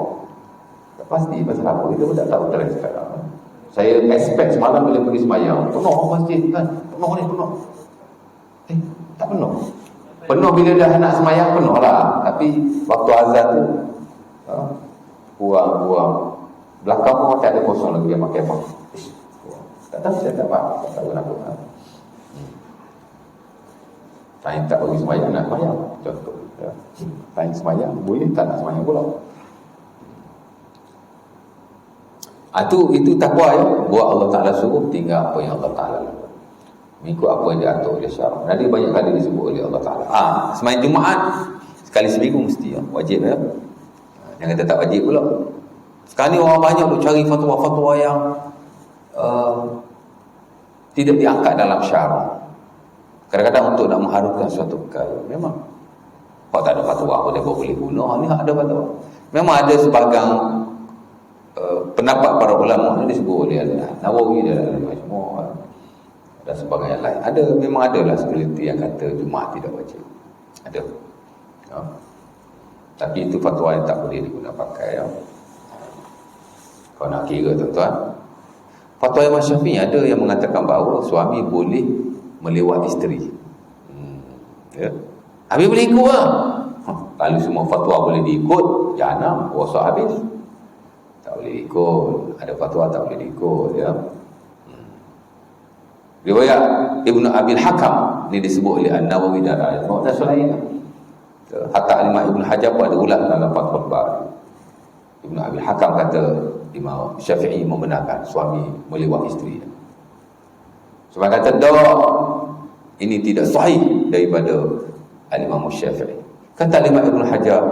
Speaker 1: Tak pasti pasal apa, kita pun tak tahu terang sekarang. Saya expect semalam bila pergi semayang, penuh masjid kan. Penuh ni, penuh. Tak penuh. Penuh bila dah nak semayang, penuh lah. Tapi waktu azan tu buang belakang pun tak ada kosong lagi, dia pakai apa. Tak tahu, saya tak faham. Tak tahu kenapa. Time tak bagi semayang, nak semayang. Contoh ya. Time semayang, boleh tak nak semayang pula. Itu takwa ya. Buat Allah Ta'ala suruh, tinggal apa yang Allah Ta'ala lakukan, mengikut apa yang diatur oleh syarak. Nanti banyak kali disebut oleh Allah Ta'ala. Semayang Jumaat sekali seminggu mesti ya. Wajib ya. Yang kata tak wajib pula. Sekarang ni orang banyak duk cari fatwa-fatwa yang tidak diangkat dalam syarak. Kadang-kadang untuk nak mengharukan suatu perkara. Memang kalau tak ada fatwa apa dia boleh bunuh. Ni ada fatwa. Memang ada sebahagian pendapat para ulama ni disebut oleh Nawawi dan Majmu' dan sebagainya lain. Ada, memang ada lah segelintir yang kata Jumaat tidak wajib. Ada. Ya. Tapi itu fatwa yang tak boleh digunakan pakai ya. Kau nak kira tuan-tuan, fatwa Imam Syafi'i ada yang mengatakan bahawa suami boleh melewat isteri. Ya. Habis boleh ikut lah. Kalau semua fatwa boleh diikut, jangan rosak habis. Tak boleh ikut. Ada fatwa tak boleh diikut ya. Riwayat Ibnu Abil Hakam ni disebut oleh An-Nawawi dan Al-Mu'taz lain. Hatta Imam Ibnu Hajar pun ada ulang dalam Fathul Bari. Ibnu Abil Hakam kata Imam Syafi'i membenarkan suami melewat isteri. Sebab kata ini tidak sahih daripada Al-Imam Syafi'i. Kata Imam Ibnu Hajar,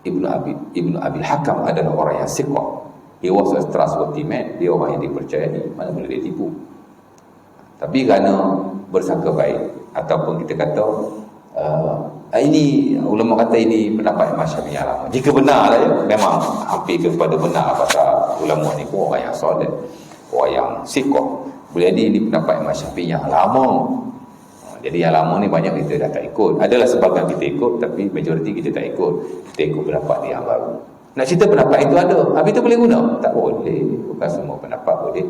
Speaker 1: Ibnu Abil Hakam adalah orang yang siqah. He was a trustworthy man. Dia orang yang dipercayai, mana boleh dia tipu. Tapi kerana bersangka baik, ataupun kita kata ini ulama kata ini pendapat Imam Syafi'i lama. Jika benar lah ya, memang hampir kepada benar pasal ulama ni pun orang yang solid, orang yang siqah. Boleh jadi ini pendapat Imam Syafi'i yang lama. Jadi yang lama ni banyak kita dah tak ikut. Adalah sebahagian kita ikut, tapi majoriti kita tak ikut. Kita ikut pendapat dia yang baru. Nak cerita pendapat itu ada, habis itu boleh guna? Tak boleh. Bukan semua pendapat boleh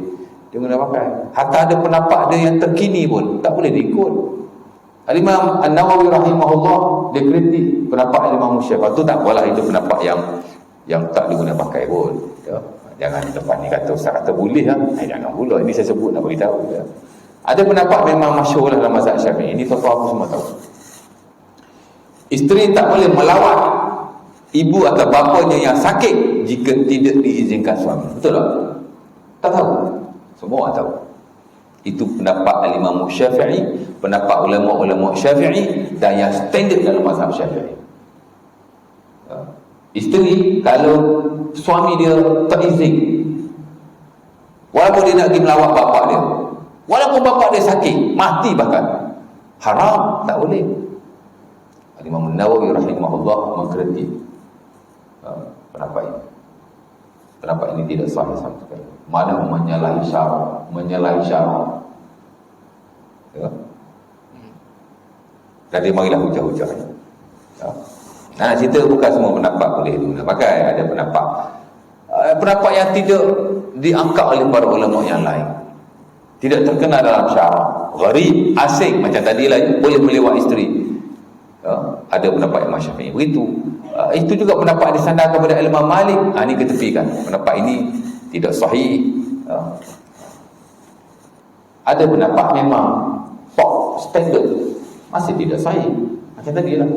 Speaker 1: dia guna pakai. Hatta ada pendapat dia yang terkini pun tak boleh diikut. Al-Imam An-Nawawi rahimahullah dia kritik pendapat Imam Syafi'i. Itu tak apalah, itu pendapat yang tak diguna pakai pun. Ya. Jangan depan ni kata ustaz kata boleh lah. Jangan pula, ini saya sebut nak beritahu ya. Ada pendapat memang masyhur dalam mazhab Syafi'i. Ini tuan-tuan aku semua tahu. Isteri tak boleh melawat ibu atau bapanya yang sakit jika tidak diizinkan suami. Betul tak? Tak tahu. Semua orang tahu. Itu pendapat Al-Imam Syafi'i, pendapat ulama-ulama Syafi'i dan yang standard dalam mazhab Syafi'i. Isteri kalau suami dia tak izin, walaupun dia nak pergi melawat bapak dia, walaupun bapak dia sakit, mati bahkan, haram, tak boleh. Imam Nawawi rahimahullah mengkritik pendapat ini. Pendapat ini tidak sahih sama sekali. Mana menyalahi syarak. Ya. Jadi marilah hujah-hujah. Ya. Nah, cerita bukan semua pendapat boleh digunakan pakai. Ada pendapat yang tidak diangkat oleh para ulama yang lain, tidak terkenal dalam syarak, gharib, asing, macam tadi lah, boleh melewat isteri. Ada pendapat Imam Syafi'i begitu. Itu juga pendapat disandar kepada Imam Malik. Ini ketepikan. Pendapat ini tidak sahih. Ada pendapat memang top standard, masih tidak sahih. Macam tadi lah.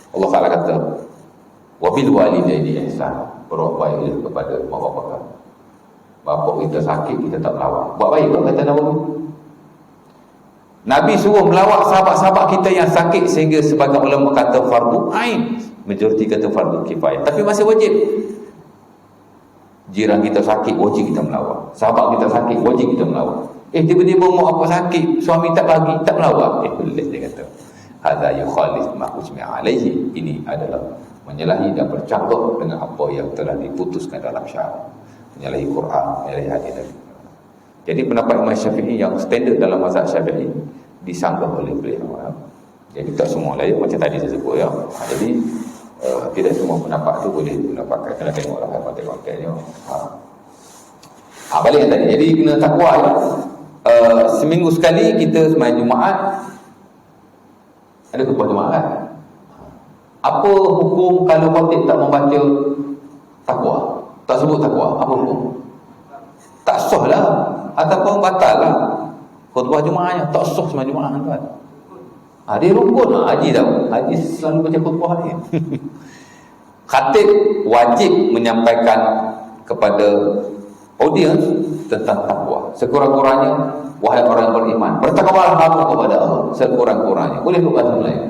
Speaker 1: Allah Ta'ala kata, wabil walidaini ihsan, berbuat baiklah kepada mak bapak kamu. Bapak kita sakit, kita tak melawat. Buat baik tak kata Nabi. Nabi suruh melawat sahabat-sahabat kita yang sakit, sehingga sebagian ulama kata fardu ain, majoriti kata fardu kifayah, tapi masih wajib. Jiran kita sakit, wajib kita melawat. Sahabat kita sakit, wajib kita melawat. Tiba-tiba mak apa sakit, suami tak bagi, tak melawat. Boleh dia kata. Hadza yukhalif ma ujmi'a alaihi. Ini adalah menyalahi dan bercanggah dengan apa yang telah diputuskan dalam syarak. Menyalahi Quran, menyalahi hadis. Jadi pendapat Imam Syafi'i yang standard dalam mazhab Syafi'i disanggah oleh beliau. Jadi tak semua layak macam tadi saya sebut ya. Jadi tidak semua pendapat tu boleh dapatkan. Kena tengoklah apa tengok-tengoknya. Balik yang tadi. Jadi kena takwa ya. Seminggu sekali kita sembahyang Jumaat. Ada khutbah Jumaat kan? Apa hukum kalau khatib tak membaca takwa? Tak sebut takwa, apa hukum? Tak sah lah, ataupun batal lah khutbah Jumaatnya. Tak sah sembahyang Jumaat tuan. Dia rukun lah. Haji tahu, haji selalu baca khutbah ni. Khatib wajib menyampaikan kepada audiens tentang takwa. Sekurang-kurangnya, wahai orang yang beriman, bertakwalah kamu kepada Allah sekurang-kurangnya. Boleh bukan sebenarnya.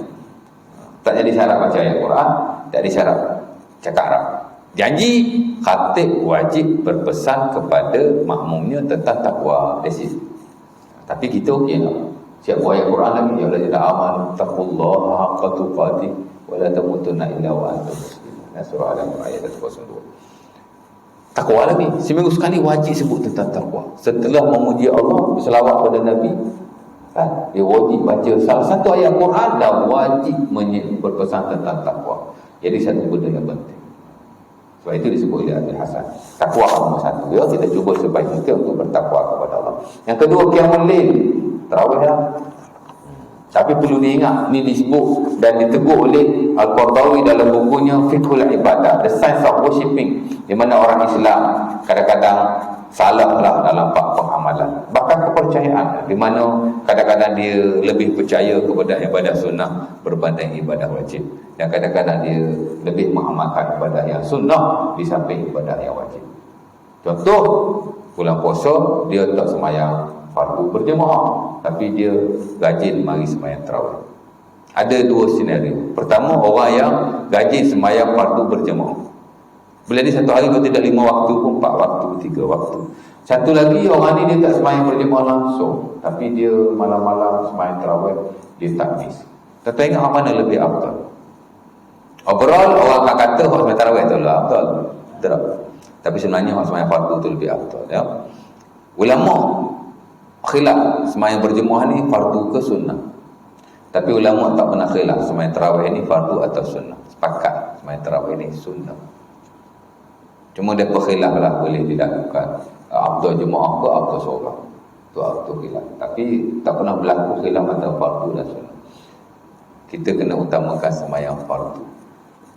Speaker 1: Tak jadi syarat baca ayat Quran, tak jadi syarat cakap Arab. Janji khatib wajib berpesan kepada makmumnya tentang takwa. Tapi kita okey tak? Siap buat ayat Quran lagi, ya Allah jalla aman taqullaha haqqa tuqatih wa la tamutunna illa wa antum muslimun. Surah Al-An'am ayat 22. Takwa lagi, seminggu sekali wajib sebut tentang takwa. Setelah memuji Allah, berselawat pada Nabi, kan? Dia wajib baca salah satu ayat Quran dan wajib berpesan tentang takwa. Jadi satu benda yang penting. Sebab itu disebut oleh Abdul Hasan, takwa nombor satu. Ya, kita cuba sebaik mungkin untuk bertakwa kepada Allah. Yang kedua, qiyamul lail, tarawih dah. Tapi perlu diingat, ni disebut dan ditegur oleh Al-Qardawi dalam bukunya Fiqhul Ibadah, The Science of Worshipping, di mana orang Islam kadang-kadang salah lah dalam bab pengamalan, bahkan kepercayaan, di mana kadang-kadang dia lebih percaya kepada ibadah sunnah berbanding ibadah wajib, dan kadang-kadang dia lebih mengamalkan ibadah yang sunnah di samping ibadah yang wajib. Contoh, bulan puasa dia tak sembahyang fardu berjemaah, tapi dia rajin mari sembahyang tarawih. Ada dua senario. Pertama, orang yang rajin sembahyang fardu berjemaah. Bila dia satu hari kalau tidak 5 waktu pun 4 waktu, 3 waktu. Satu lagi, orang ni dia tak sembahyang berjemaah langsung, tapi dia malam-malam sembahyang tarawih, dia tak miss. Tak tahu ingat mana lebih afdal. Overall, orang akan kata orang sembahyang tarawih tu lah afdal. Tak. Tapi sebenarnya orang sembahyang fardu tu lebih afdal, ya. Ulama khilaf sembahyang berjemaah ni fardu ke sunnah. Tapi ulama tak pernah khilaf sembahyang tarawih ni fardu atau sunnah. Sepakat sembahyang tarawih ni sunnah. Cuma dia berkhilaf lah, boleh dilakukan afdal jemaah ke afdal seorang. Tu afdal khilaf. Tapi tak pernah berlaku khilaf antara fardu dan sunnah. Kita kena utamakan sembahyang fardu.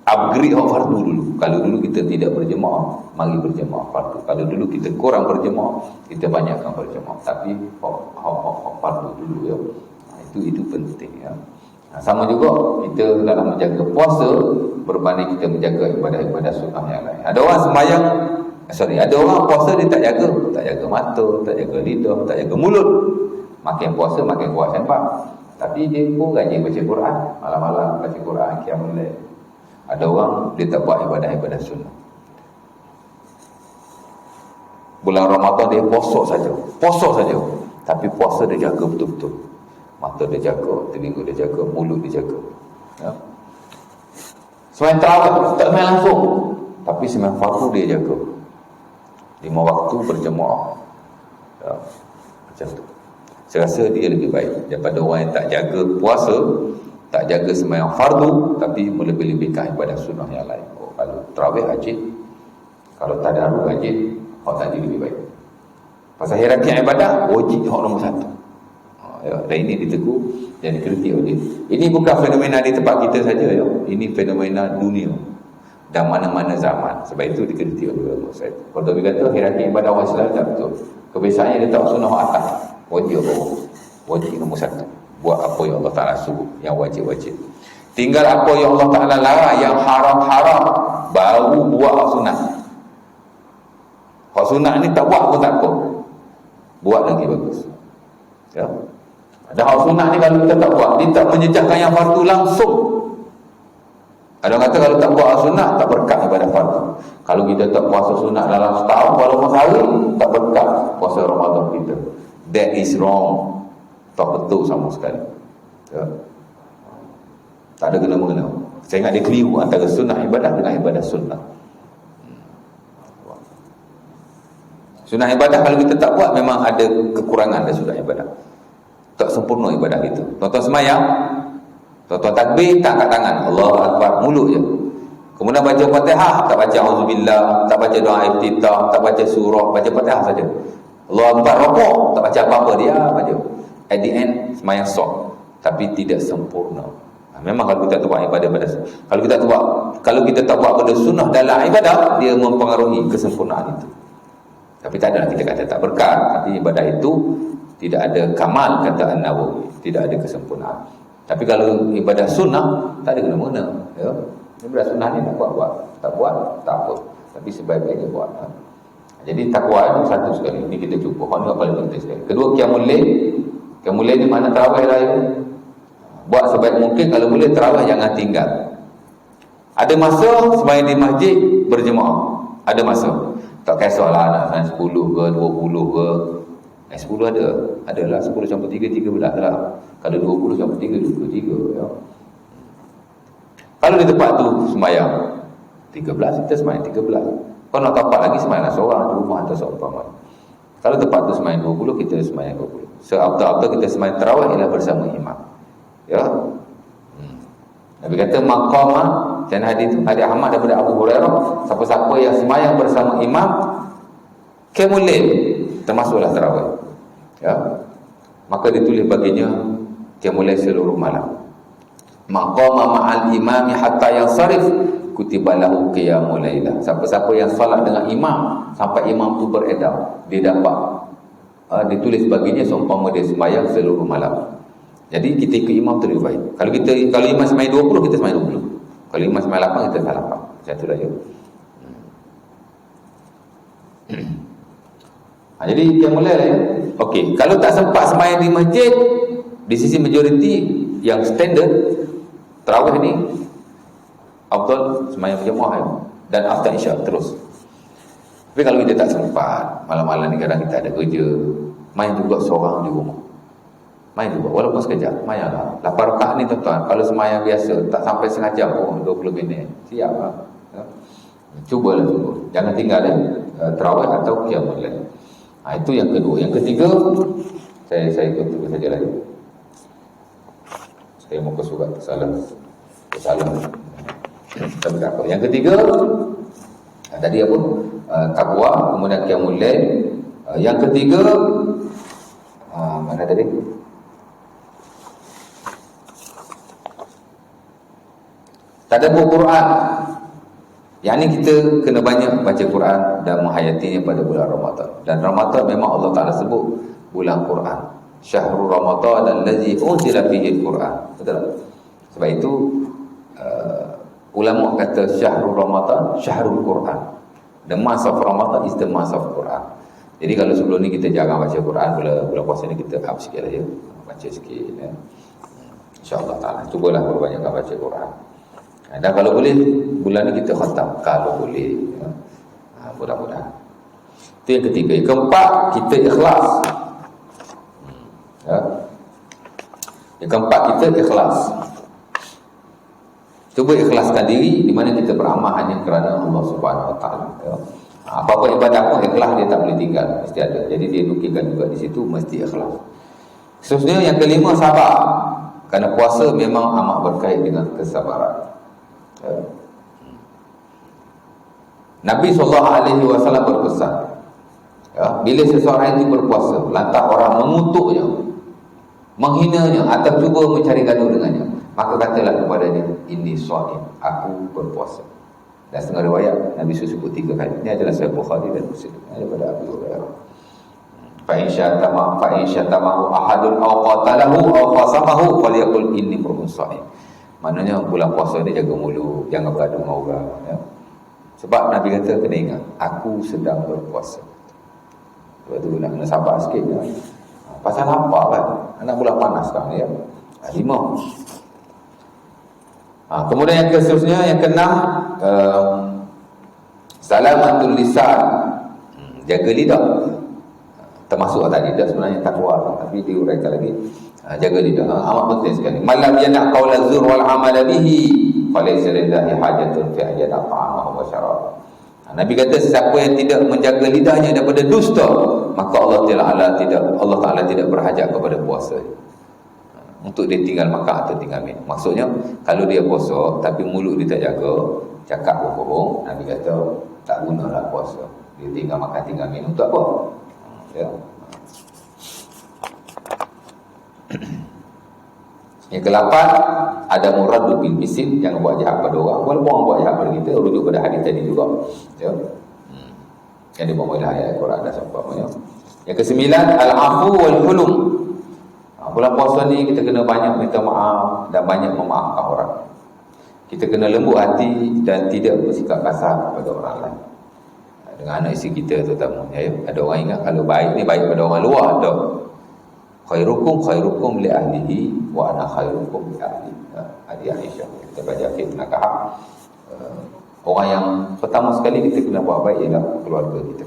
Speaker 1: Upgrade fardu dulu. Kalau dulu kita tidak berjemaah, mari berjemaah fardu. Kalau dulu kita kurang berjemaah, kita banyakkan berjemaah. Tapi fardu dulu, ya. Itu penting, ya. Sama juga kita dalam menjaga puasa berbanding kita menjaga ibadah-ibadah sunnah yang lain. Ada orang sembahyang, ada orang puasa dia tak jaga mata, tak jaga lidah, tak jaga mulut. Makin puasa makin kuat nampak. Tapi dia pun rajin baca Quran, malam-malam baca Quran, qiyamul lail. Ada orang dia tak buat ibadah-ibadah sunnah. Bulan Ramadan dia posok saja. Tapi puasa dia jaga betul-betul. Mata dia jaga, telinga dia jaga, mulut dia jaga. Ya. Sembahyang tarawih tak main langsung, tapi sembahyang fardu dia jaga. 5 waktu berjemaah. Ya. Macam tu. Saya rasa dia lebih baik daripada orang yang tak jaga puasa, tak jaga sembahyang fardu, tapi melebih-lebihkan ibadah sunnah yang lain. Kalau tarawih rajin, kalau tadarus rajin, hak tadi lebih baik. Pasal hierarki ibadah wajib hak nombor 1. Ya, dan ini ditegur dan dikritik oleh. Ini bukan fenomena di tempat kita saja, ya. Ini fenomena dunia dan mana-mana zaman. Sebab itu dikritik oleh ulama saya. Kalau dia kata hierarki ibadah orang Islam tak betul. Kebiasaannya dia tak sunnah atas. Wajib nombor 1. Buat apa yang Allah Ta'ala suruh, yang wajib-wajib. Tinggal apa yang Allah Ta'ala larang, yang haram-haram, baru buat hak sunat. Hak sunat ni tak buat pun tak apa, buat lagi bagus, ya. Dan hak sunat ni kalau kita tak buat, dia tak menjejaskan yang fardu langsung. Ada orang kata kalau tak buat hak sunat, tak berkat ibadah fardu. Kalau kita tak puasa sunat dalam setahun, walaupun sehari, tak berkat puasa Ramadan kita. That is wrong. Tak betul sama sekali, ya. Tak ada kena-mengena. Saya ingat dia keliru antara sunnah ibadah dengan ibadah sunnah. Sunnah ibadah kalau kita tak buat, memang ada kekurangan dari sunnah ibadah. Tak sempurna ibadah itu. Tuan-tuan semayang, tuan-tuan takbir, tak angkat tangan, Allahu Akbar, mulut je. Kemudian baca Fatihah, tak baca auzubillah, tak baca doa iftitah, tak baca surah, baca Fatihah saja. Allahu Akbar, rokok, tak baca apa-apa, dia baca. At the end, semayang sah, tapi tidak sempurna. Memang kalau kita tak buat ibadah-ibadah, kalau kita tak buat pada sunnah dalam ibadah, dia mempengaruhi kesempurnaan itu. Tapi tak ada kita kata tak berkat, tapi ibadah itu tidak ada kamal, kata An-Nawawi, tidak ada kesempurnaan. Tapi kalau ibadah sunnah, tak ada kena-mengena, ya. Ibadah sunnah ni tak buat, tak apa, tapi sebaik-baiknya buat, ha. Jadi takwa itu satu sekali, ini kita cuba. Hak ni paling penting sekali. Kedua, qiyamul lail. Qiyamul lail ni mana tarawih raya. Buat sebaik mungkin, kalau boleh tarawih jangan tinggal. Ada masa sembahyang di masjid berjemaah, ada masa. Tak kisahlah nak 10 ke 20 ke. 10 adalah 10 campur 3 13 lah. Kalau 20 campur 3 23, ya. Kalau di tempat tu sembahyang 13, kita sembahyang 13. Kalau nak tapak lagi sembahyang seorang di rumah atau seorang. Kalau tempat tu sembahyang 20, kita sembahyang 20. Seabda-abda kita sembahyang tarawih ialah bersama imam, ya. Nabi kata maqama, dan hadis Ahmad daripada Abu Hurairah, siapa-siapa yang sembahyang bersama imam qiyamul lail, termasuklah tarawih, ya, maka ditulis baginya qiyamul lail seluruh malam. Maqama ma'al imami hatta yansarif, kutiba lahu qiyamul lailah. Siapa-siapa yang salat dengan imam sampai imam tu beredar, dia dapat ditulis baginya seumpama dia sembahyang seluruh malam. Jadi kita ikut imam tu lebih baik. Kalau imam sembahyang 20, kita sembahyang 20. Kalau imam sembahyang 8, kita sembahyang 8. Macam tu dah, ya. Jadi qiyamul lail, ya. Okey, kalau tak sempat sembahyang di masjid, di sisi majoriti yang standard, Tarawih ni afdal sembahyang berjemaah ya. Dan after isyak terus. Tapi kalau kita tak sempat, malam-malam ni kadang kita ada kerja, main juga seorang di rumah. Main juga, walaupun sekejap, main lah. 8 rakaat ni tuan-tuan, kalau sembahyang biasa, tak sampai setengah jam pun, 20 minit. Siap lah. Ya. Cubalah cuba. Jangan tinggal tarawih atau qiyamul lail. Itu yang kedua. Yang ketiga, saya ikut terus saja lagi. Saya mau ke surat salam. Tapi tak apa. Yang ketiga, tadi apa? Taqwa, kemudian qiyamul lail. Yang ketiga, mana tadi? Tadabbur Quran. Yang ni kita kena banyak baca Quran dan menghayatinya pada bulan Ramadan. Dan Ramadan memang Allah Ta'ala sebut bulan Quran. Syahrul Ramadan allazi unzila fihi al-Quran. Betul tak? Sebab itu ulama kata Syahrul Ramadan, Syahrul Quran. The month of Ramadan is the month of Quran. Jadi kalau sebelum ni kita jarang baca Quran, bulan puasa ni kita up sikit aja. Baca sikit ya. InsyaAllah Ta'ala. Cubalah perbanyakkan baca Quran. Dan kalau boleh, bulan ni kita khatam. Kalau boleh. Ya. Mudah-mudahan. Itu yang ketiga. Yang keempat, kita ikhlas. Ya. Yang keempat, kita ikhlas. Cuba ikhlaskan diri di mana kita beramal hanya kerana Allah Subhanahu Wa Taala. Ya. Apa-apa ibadah pun ikhlas dia tak boleh tinggal. Mesti ada. Jadi dia nukilkan juga di situ, mesti ikhlas. Seterusnya yang kelima, sabar. Kerana puasa memang amat berkait dengan kesabaran. Nabi SAW berpesan, ya, bila seseorang itu berpuasa, lantas orang mengutuknya, menghinanya atau cuba mencari gaduh dengannya, maka katalah kepadanya, ini shaim, aku berpuasa. Dan setengah riwayat Nabi sebut 3 kali. Ini adalah Sahih Bukhari dan Muslim daripada Abu Hurairah. Fa in syatamahu ahadun aw qatalahu aw qasamahu falyaqul inni mur'un shaim. Maknanya bulan puasa ni jaga mulut, jangan bergaduh dengan orang ya. Sebab Nabi kata kena ingat, aku sedang berpuasa. Sebab tu nak kena sabar sikit ya. Pasal lapar kan, anak bulan panas sekarang ya. 5. Kemudian yang seterusnya, yang keenam, salamatul lisan, jaga lidah. Termasuk tadi lidah sebenarnya takwa, tapi diuraikan lagi. Jaga lidah, amat penting sekali. Malam yana qaula zur wal amal bihi falaysa lillahi hajatun fi ajada ta'amahu wa syarab. Nabi kata siapa yang tidak menjaga lidahnya daripada dusta, maka Allah Taala tidak berhajat kepada puasa. Untuk dia tinggal makan atau tinggal minum. Maksudnya kalau dia puasa tapi mulut dia tak jaga, cakap bohong, Nabi kata tak gunalah puasa. Dia tinggal makan tinggal minum untuk apa? Ya. Yang ke-8, ada muradu bil bisin, jangan buat jahat pada orang. Walaupun orang buat jahat pada kita, rujuk pada hadis tadi juga. Ya. Yang dibawalah ayat Quran dan seumpamanya. Yang ke-9, al-afu wal hulum. Bulan puasa ni kita kena banyak minta maaf dan banyak memaafkan orang. Kita kena lembut hati dan tidak bersikap kasar kepada orang lain. Dengan anak isteri kita terutamanya ya. Ada orang ingat kalau baik ni baik pada orang luar, tak. Khairukum li ahlihi wa ana khairukum li ahli. Hadis Aisyah kita baca akhir nakah. Orang yang pertama sekali kita kena buat baik ialah keluarga kita.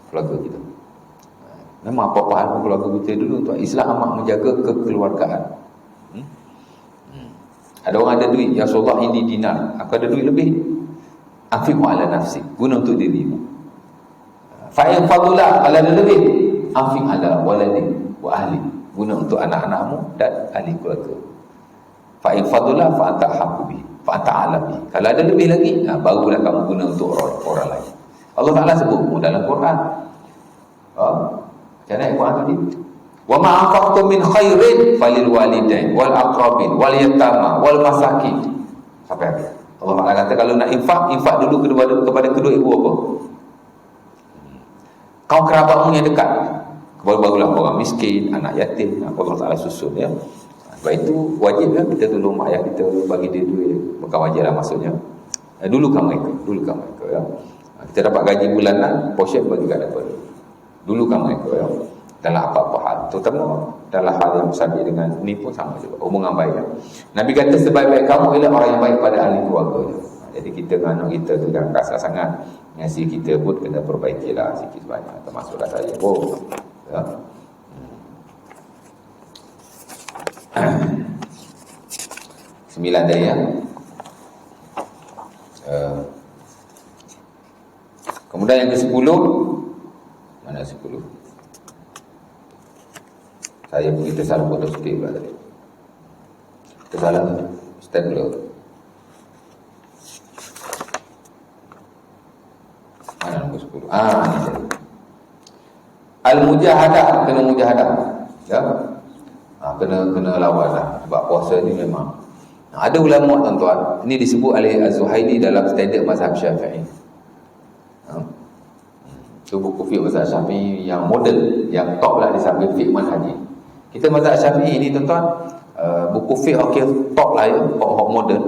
Speaker 1: Keluarga kita. Memang apa-apa hal keluarga kita dulu tuan. Islam amat menjaga kekeluargaan. Ada orang ada duit, ya Rasulullah ini dinar, aku ada duit lebih. Afiqu ala nafsi, guna untuk dirimu. Fa in fadula, kalau ada lebih, afiq ala waladi wa ahli, guna untuk anak-anakmu dan ahli keluarga. Fa in fadula fa anta haqqu bi, fa anta alam bi. Kalau ada lebih lagi, barulah kamu guna untuk orang lain. Allah Taala sebut dalam Quran. Macam mana Quran tadi? Wa ma anfaqtum min khairin falil walidain wal aqrabin wal yatama wal masakin. Sampai habis. Allah Taala kata kalau nak infak dulu kepada kedua ibu bapa. Kau kerabatmu yang dekat. Baru-barulah orang miskin, anak yatim, Allah Taala susun ya. Sebab itu wajib kan kita tolong mak ayah kita, bagi dia duit. Bukan wajiblah maksudnya. Dulukan mereka ya. Kita dapat gaji bulanan, portion bagi kat depan. Dulukan mereka ya. dalam apa-apa hal, terutama dalam hal yang bersabit dengan ni pun sama juga, hubungan baik. Nabi kata sebaik-baik kamu ialah orang yang baik pada ahli keluarga. Jadi kita dengan anak kita tu jangan kasar sangat. Ngasih kita pun kena perbaikilah sikit sebanyak, termasuklah saya pun. Ya. Sembilan daya. Kemudian yang ke-10, mana 10? Saya pergi tersalah foto stay pula tadi. Tersalah stapler. Mana nombor 10? Ini saya. Al-mujahadah, kena mujahadah. Ya. Kena lawan lah. Sebab puasa ni memang. Ada ulama tuan-tuan, ini disebut oleh Az-Zuhaili dalam standard mazhab Syafi'i. Itu buku fiqh mazhab Syafi'i yang model, yang top lah di samping fiqh manhaji. Kita mazhab Syafi'i ni tuan-tuan, buku fiqh okey top lah ya, top model.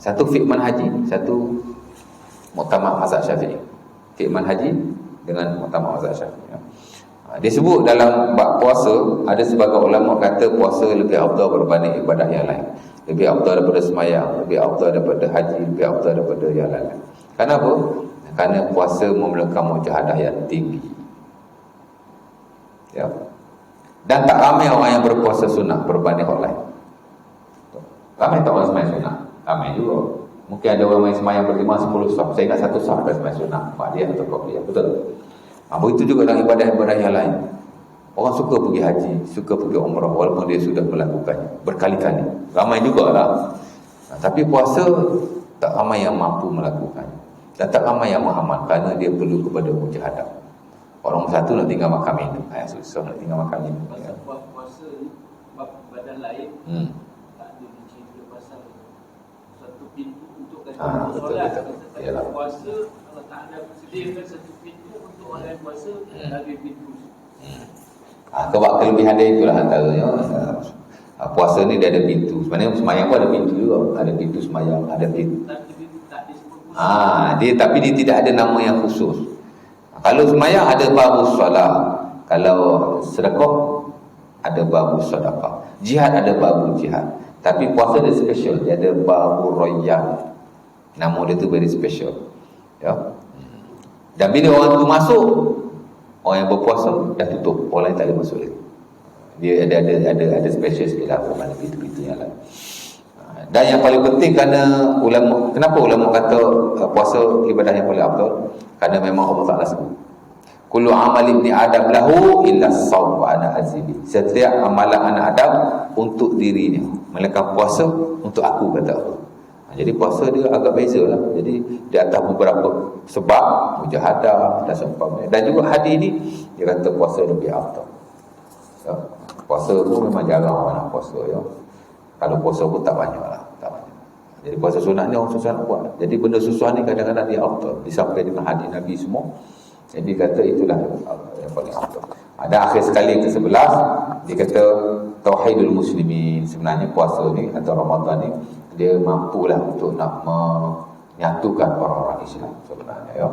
Speaker 1: Satu fiqh manhaji, satu muktamad mazhab Syafi'i. Fiqh manhaji dengan muktamad mazhab Syafi'i. Ya. Dia sebut dalam bab puasa, ada sebagai ulama kata puasa lebih afdal berbanding ibadah yang lain. Lebih afdal daripada semayang, lebih afdal daripada haji, lebih afdal daripada yang lain. Kenapa? Kerana puasa memerlukan mujahadah yang tinggi. Ya. Dan tak ramai orang yang berpuasa sunat berbanding orang lain. Ramai tak orang semayang sunat? Ramai juga. Mungkin ada orang yang semayang berlima 10 sah. Saya ingat 1 sah ada semayang sunat. Dia atau Qobliyah. Betul? Begitu juga dalam ibadah-ibadah yang lain. Orang suka pergi haji, suka pergi umrah walaupun dia sudah melakukannya berkali-kali. Ramai jugalah. Tapi puasa tak ramai yang mampu melakukannya. Dan tak ramai yang mengamal kerana dia perlu kepada mujahadah. Orang satu nak tinggal makan minum. Susah nak tinggal makan minum.
Speaker 2: Pasal puasa ni, badan lain tak ada cerita pasal satu pintu untuk kata solat. Tapi puasa, kalau tak ada persediakan satu pintu untuk orang yang puasa, ada pintu.
Speaker 1: Kelebihan dia itulah antaranya. Puasa ni dia ada pintu. Sebenarnya semayang pun ada pintu juga. Ada pintu semayang, ada pintu. Tapi dia tidak ada nama yang khusus. Kalau semayang ada babus solat. Kalau sedekah ada babus sedekah. Jihad ada babus jihad. Tapi puasa dia special. Dia ada babus royal. Nama dia tu very special. Ya. Dan bila orang tu masuk, orang yang berpuasa dah tutup, orang lain tak boleh masuk lagi. Dia ada special sikit lah mana pintu-pintu yang lain. Dan yang paling penting kerana ulama, kenapa ulama kata puasa ibadah yang paling afdal? Kerana memang Allah Taala sebut, kullu amal ibni adam lahu illa shaum wa ana azibi. Setiap amalan anak Adam untuk dirinya, melainkan puasa untuk aku, kata Allah. Jadi puasa dia agak beza lah. Jadi di atas beberapa sebab, mujahadah dan seumpamanya. Dan juga hadis ni dia kata puasa lebih afdal. Ya. Puasa tu memang jarang orang nak puasa ya. Kalau puasa pun tak banyak lah, tak banyak. Jadi puasa sunat ni orang susah nak buat. Jadi benda susah ni kadang-kadang dia afdal, disampaikan dengan hadis Nabi semua. Jadi kata itulah yang paling afdal. Ada akhir sekali ke-11 dia kata tauhidul muslimin. Sebenarnya puasa ni atau Ramadan ni dia mampulah untuk nak menyatukan orang-orang Islam sebenarnya ya.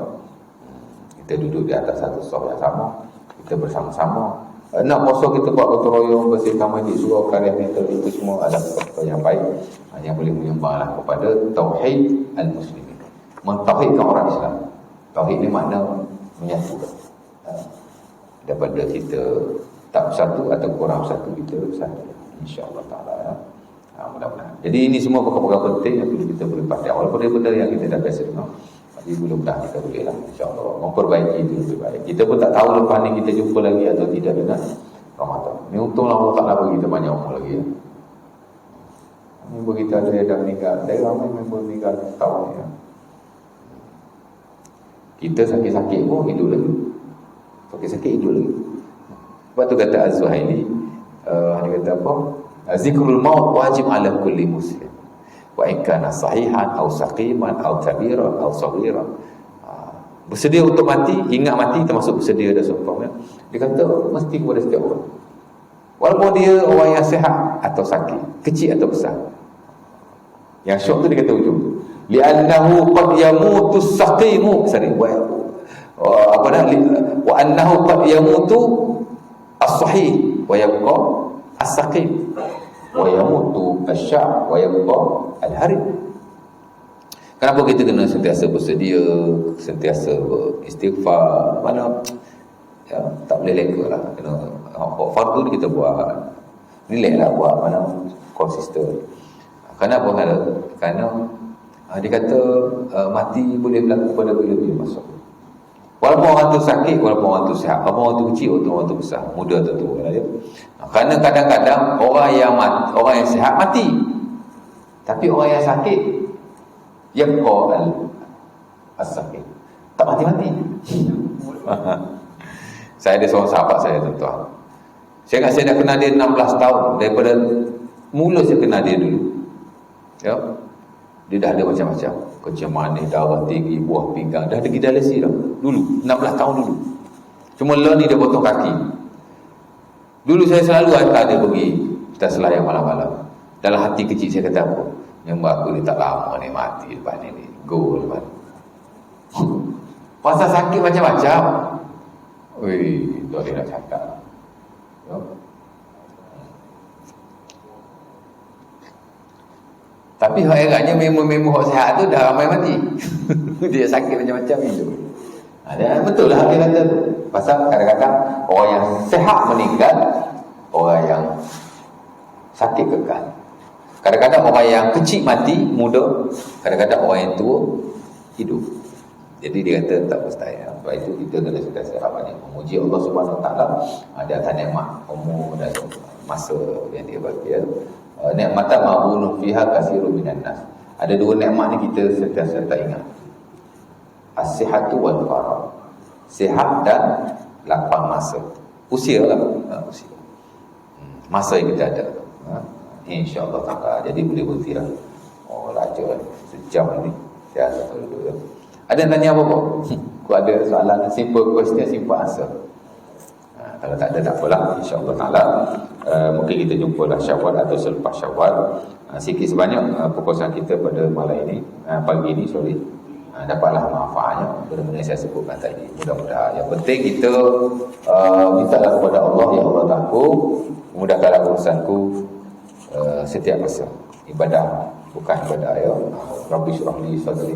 Speaker 1: Kita duduk di atas satu saf yang sama, kita bersama-sama. Nak puasa kita buat gotong royong, bersihkan masjid, surau karya kita, itu semua adalah perkara yang baik yang boleh menyumbanglah kepada tauhid al-muslimin. Mentauhidkan orang Islam. Tauhid ni makna menyatukan. Daripada kita tak bersatu atau kurang bersatu, kita bersatu. InsyaAllah ta'ala ya. Mudah-mudahan. Jadi ini semua perkara-perkara penting yang perlu kita boleh pasti. Walaupun dia benda yang kita dah biasa dengar, tapi mudah-mudahan kita boleh lah insyaAllah memperbaiki itu lebih baik. Kita pun tak tahu lepas ni kita jumpa lagi atau tidak dengan Ramadan. Ni untunglah Allah tak nak bagi kita banyak umur lagi ya. Member kita ada yang dah meninggal. Ada ramai member meninggal tahun ni ya. Kita sakit-sakit pun hidup lagi. Sakit-sakit hidup lagi. Sebab tu kata Az-Zuhaili, dia kata apa? Zikrul maut wajib ala kulli muslim. Wa in kana sahihan aw saqiman aw kabiran aw saghiran. Bersedia untuk mati, ingat mati termasuk bersedia dan seumpamanya. Dia kata mesti kepada setiap orang. Walaupun dia orang yang sihat atau sakit, kecil atau besar. Yang syok tu dia kata ujung. Li'annahu qad yamutu as-saqimu. Wa annahu qad yamutu as-sahih wa yabqa as-saqim, wa yamutu asy-sya'b wa yabqa al-harim. Kenapa kita kena sentiasa bersedia, sentiasa beristighfar? Mana ya, tak boleh leka lah. Kena fardu ni kita buat, relax lah buat, mana konsisten. Kenapa? Kerana dia kata mati boleh berlaku pada bila-bila masa. Walaupun orang tu sakit, walaupun orang tu sihat, walaupun orang tu kecil, walaupun orang tu besar, muda atau tua lah dia. Kerana kadang-kadang orang yang sihat mati, tapi orang yang sakit yang as-sakit tak mati-mati. Saya ada seorang sahabat saya, tuan-tuan. Saya ingat saya dah kenal dia 16 tahun. Daripada mula saya kenal dia dulu, ya, dia dah ada macam-macam kencing manis, darah tinggi, buah pinggang, dah ada dialisis dah dulu, 16 tahun dulu. Cuma lah ni dia potong kaki. Dulu saya selalu hantar dia pergi kita selayang malam-malam. Dalam hati kecil saya kata apa, nyembah aku ni tak lama ni mati lepas ni go lepas. Pasal sakit macam-macam. Weh, tu dia nak cakap. Ya. Tapi herannya memang orang sihat tu dah ramai mati. Dia sakit macam-macam itu. Ada betul lah dia kata tu. Pasal kadang-kadang orang yang sihat meninggal, orang yang sakit kekal. Kadang-kadang orang yang kecil mati muda, kadang-kadang orang yang tua hidup. Jadi dia kata tak mustahil. Sebab itu kita kena sentiasa banyak memuji Allah Subhanahu Wa Taala di atas nikmat umur dan masa yang dia bagi. Nikmatan ma'bunun fiha katsirun minan nas. Ada dua nikmat ni kita sentiasa tak ingat. As-sihhatu wal faragh. Sihat dan lapang masa. Usia lah, usia. Masa yang kita ada. InsyaAllah taala. Jadi boleh berhenti lah. Oh raja sejam ni. Saya rasa dulu ya. Ada yang tanya apa-apa? Aku ada soalan simple question, simple answer. Kalau tak ada tak apalah, insya-Allah taala mungkin kita jumpalah Syawal atau selepas Syawal. Sikit sebanyak perkongsian kita pada malam ini, pagi ini dapatlah manfaatnya benda-benda yang saya sebutkan tadi. Mudah-mudahan yang penting kita mintalah kepada Allah, ya Allah aku mudahkanlah urusanku setiap masa. Ibadah bukan ibadah ya. Rabbi syrah li sadri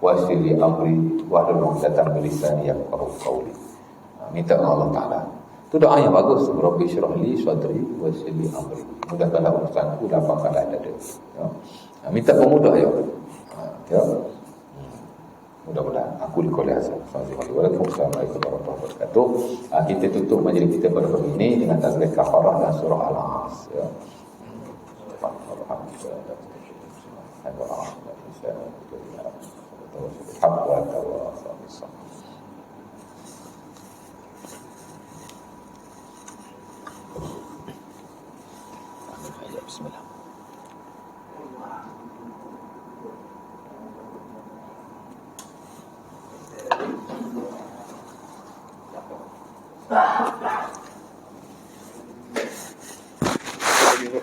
Speaker 1: wa yassir li amri wahlul 'uqdatam min lisani yafqahu qawli. Minta Allah Taala. Itu doa yang bagus. Rabbi syrah li sadri wa yassir li amri. Mudahkanlah urusanku, lapangkanlah dada. Ya. Minta pemudah ya. Ya. Mudah-mudahan aku dikolah asal. Waalaikumsalam warahmatullahi wabarakatuh. Kita tutup majlis kita pada hari ini dengan tasbih kafarah dan surah Al-As ya. Bismillah.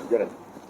Speaker 1: Jalan.